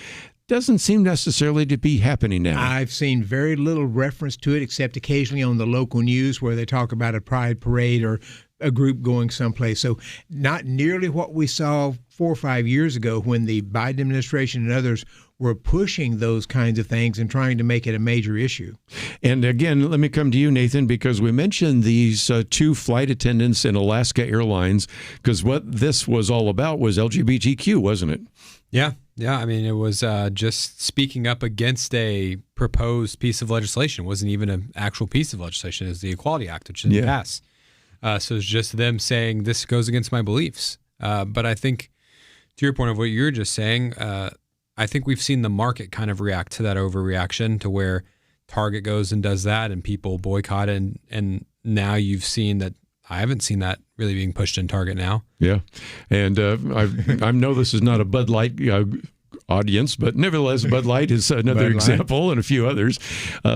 Doesn't seem necessarily to be happening now. I've seen very little reference to it, except occasionally on the local news where they talk about a pride parade or a group going someplace. So not nearly what we saw 4 or 5 years ago when the Biden administration and others were pushing those kinds of things and trying to make it a major issue. And again, let me come to you, Nathan, because we mentioned these 2 flight attendants in Alaska Airlines, because what this was all about was LGBTQ, wasn't it? Yeah. I mean, it was just speaking up against a proposed piece of legislation. It wasn't even an actual piece of legislation. It was the Equality Act, which didn't pass. So it's just them saying this goes against my beliefs. But I think, to your point of what you're just saying, I think we've seen the market kind of react to that overreaction, to where Target goes and does that and people boycott it. And now you've seen that. I haven't seen that really being pushed in Target now. Yeah. And I know this is not a Bud Light audience, but nevertheless, Bud Light is another example, and a few others.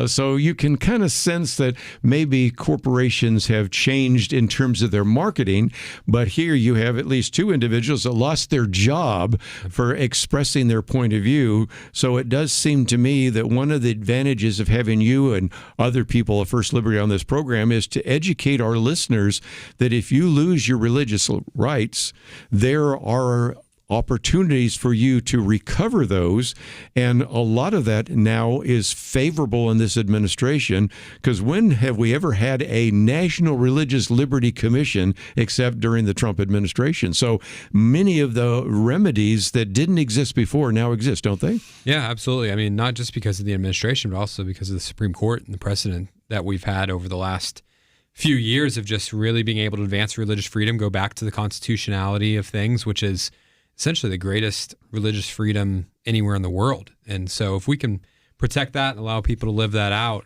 So you can kind of sense that maybe corporations have changed in terms of their marketing, but here you have at least 2 individuals that lost their job for expressing their point of view. So it does seem to me that one of the advantages of having you and other people at First Liberty on this program is to educate our listeners that if you lose your religious rights, there are opportunities for you to recover those. And a lot of that now is favorable in this administration, because when have we ever had a National Religious Liberty Commission except during the Trump administration? So many of the remedies that didn't exist before now exist, don't they? Yeah, absolutely. I mean, not just because of the administration, but also because of the Supreme Court and the precedent that we've had over the last few years of just really being able to advance religious freedom, go back to the constitutionality of things, which is essentially the greatest religious freedom anywhere in the world. And so if we can protect that and allow people to live that out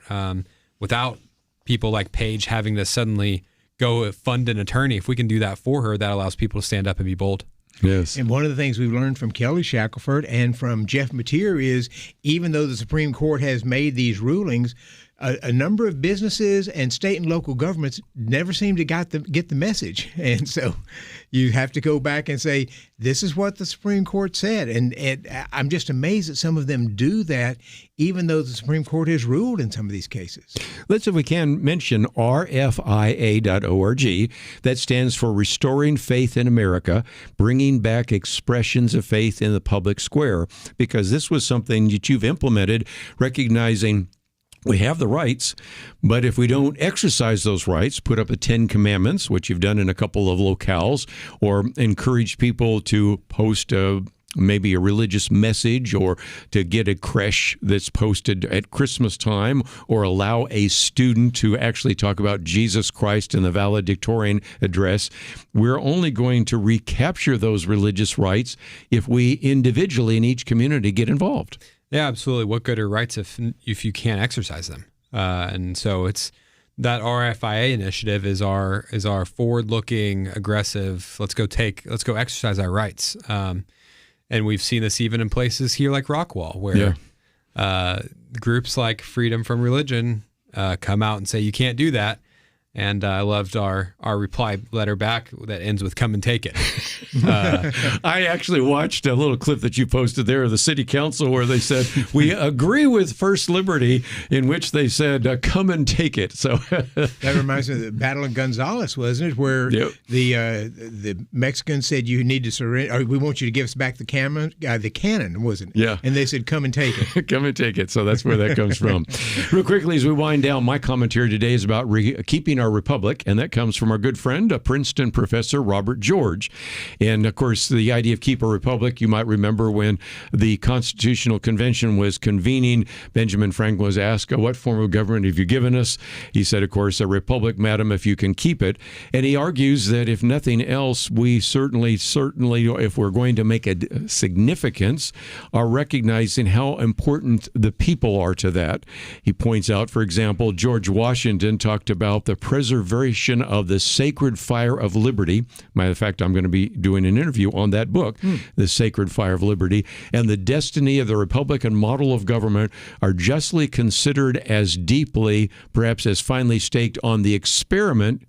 without people like Paige having to suddenly go fund an attorney, if we can do that for her, that allows people to stand up and be bold. Yes. And one of the things we've learned from Kelly Shackelford and from Jeff Mateer is, even though the Supreme Court has made these rulings, a number of businesses and state and local governments never seem to get the message. And so you have to go back and say, this is what the Supreme Court said. And I'm just amazed that some of them do that, even though the Supreme Court has ruled in some of these cases. Let's, if we can, mention RFIA.org. That stands for Restoring Faith in America, bringing back expressions of faith in the public square, because this was something that you've implemented, recognizing we have the rights, but if we don't exercise those rights, put up the 10 Commandments, which you've done in a couple of locales, or encourage people to post maybe a religious message, or to get a creche that's posted at Christmas time, or allow a student to actually talk about Jesus Christ in the valedictorian address, we're only going to recapture those religious rights if we individually in each community get involved. Yeah, absolutely. What good are rights if you can't exercise them? And so it's that RFIA initiative is our forward-looking, aggressive. Let's go exercise our rights. And we've seen this even in places here like Rockwall, where groups like Freedom from Religion come out and say you can't do that. And I loved our reply letter back that ends with "come and take it." I actually watched a little clip that you posted there of the city council where they said, we agree with First Liberty, in which they said, come and take it. So that reminds me of the Battle of Gonzales, wasn't it? Where the Mexicans said, you need to surrender, or we want you to give us back the cannon, wasn't it? Yeah. And they said, come and take it. Come and take it. So that's where that comes from. Real quickly, as we wind down, my commentary today is about keeping our republic, and that comes from our good friend, Princeton professor Robert George. And of course, the idea of keep a republic, you might remember when the Constitutional Convention was convening, Benjamin Franklin was asked, what form of government have you given us? He said, of course, a republic, madam, if you can keep it. And he argues that if nothing else, we certainly, if we're going to make a significance, are recognizing how important the people are to that. He points out, for example, George Washington talked about the preservation of the sacred fire of liberty. Matter of fact, I'm going to be doing an interview on that book, The Sacred Fire of Liberty, and the destiny of the Republican model of government are justly considered as deeply, perhaps as finely staked on the experiment,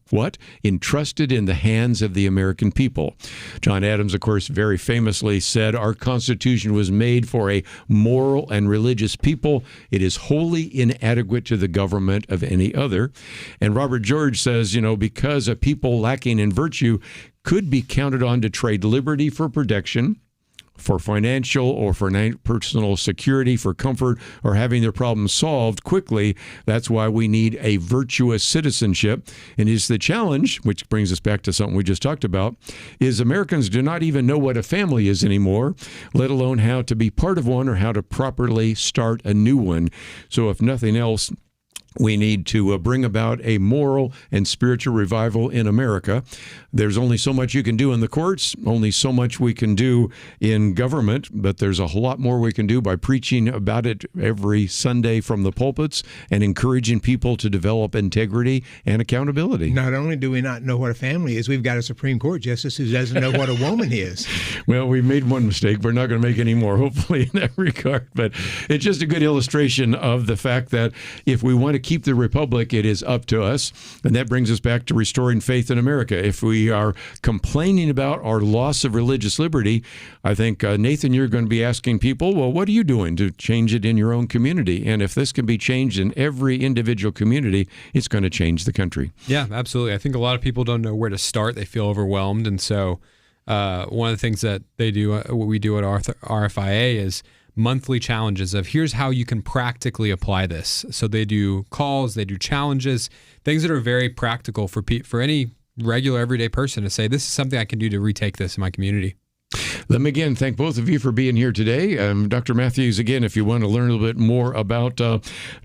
entrusted in the hands of the American people. John Adams, of course, very famously said, our Constitution was made for a moral and religious people. It is wholly inadequate to the government of any other. And Robert George says, because a people lacking in virtue could be counted on to trade liberty for protection, for financial or for personal security, for comfort, or having their problems solved quickly. That's why we need a virtuous citizenship. And it's the challenge, which brings us back to something we just talked about, is Americans do not even know what a family is anymore, let alone how to be part of one or how to properly start a new one. So if nothing else, we need to bring about a moral and spiritual revival in America. There's only so much you can do in the courts, only so much we can do in government, but there's a whole lot more we can do by preaching about it every Sunday from the pulpits and encouraging people to develop integrity and accountability. Not only do we not know what a family is, we've got a Supreme Court justice who doesn't know what a woman is. Well, we made one mistake. We're not going to make any more, hopefully, in that regard. But it's just a good illustration of the fact that if we want to keep the republic, it is up to us. And that brings us back to restoring faith in America. If we are complaining about our loss of religious liberty, I think, Nathan, you're going to be asking people, well, what are you doing to change it in your own community? And if this can be changed in every individual community, it's going to change the country. Yeah, absolutely. I think a lot of people don't know where to start. They feel overwhelmed. And so one of the things that they do, what we do at RFIA is monthly challenges of here's how you can practically apply this. So they do calls, they do challenges, things that are very practical for any regular everyday person to say, this is something I can do to retake this in my community. Let me again thank both of you for being here today. Dr. Matthews, again, if you want to learn a little bit more about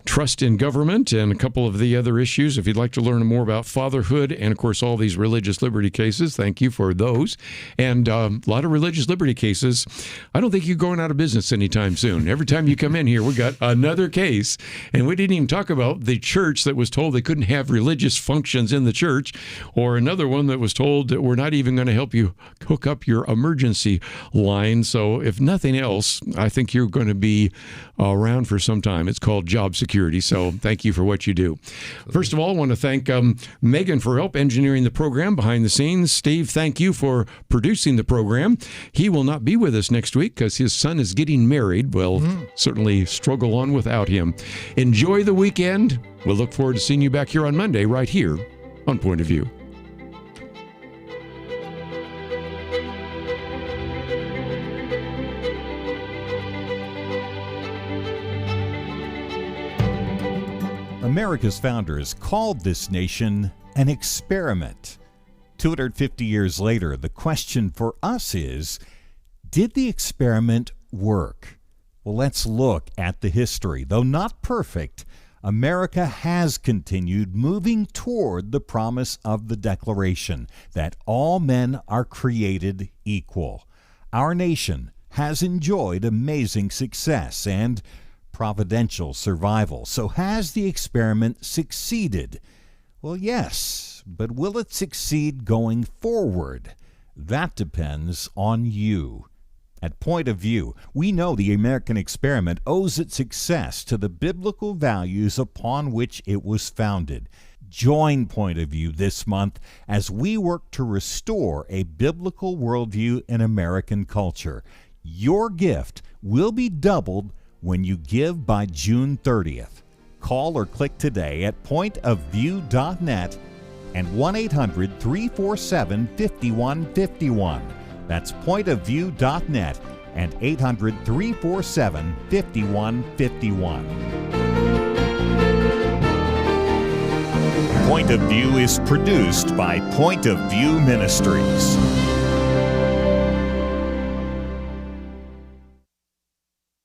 trust in government and a couple of the other issues, if you'd like to learn more about fatherhood and, of course, all these religious liberty cases, thank you for those. And a lot of religious liberty cases, I don't think you're going out of business anytime soon. Every time you come in here, we got another case. And we didn't even talk about the church that was told they couldn't have religious functions in the church, or another one that was told that we're not even going to help you hook up your emergency line. So if nothing else, I think you're going to be around for some time. It's called job security. So thank you for what you do. First of all, I want to thank Megan for help engineering the program behind the scenes. Steve, thank you for producing the program. He will not be with us next week because his son is getting married. We'll certainly struggle on without him. Enjoy the weekend. We'll look forward to seeing you back here on Monday right here on Point of View. America's founders called this nation an experiment. 250 years later, the question for us is, did the experiment work? Well, let's look at the history. Though not perfect, America has continued moving toward the promise of the Declaration that all men are created equal. Our nation has enjoyed amazing success and providential survival. So has the experiment succeeded? Well, yes, but will it succeed going forward? That depends on you. At Point of View, we know the American experiment owes its success to the biblical values upon which it was founded. Join Point of View this month as we work to restore a biblical worldview in American culture. Your gift will be doubled when you give by June 30th. Call or click today at pointofview.net and 1-800-347-5151. That's pointofview.net and 800-347-5151. Point of View is produced by Point of View Ministries.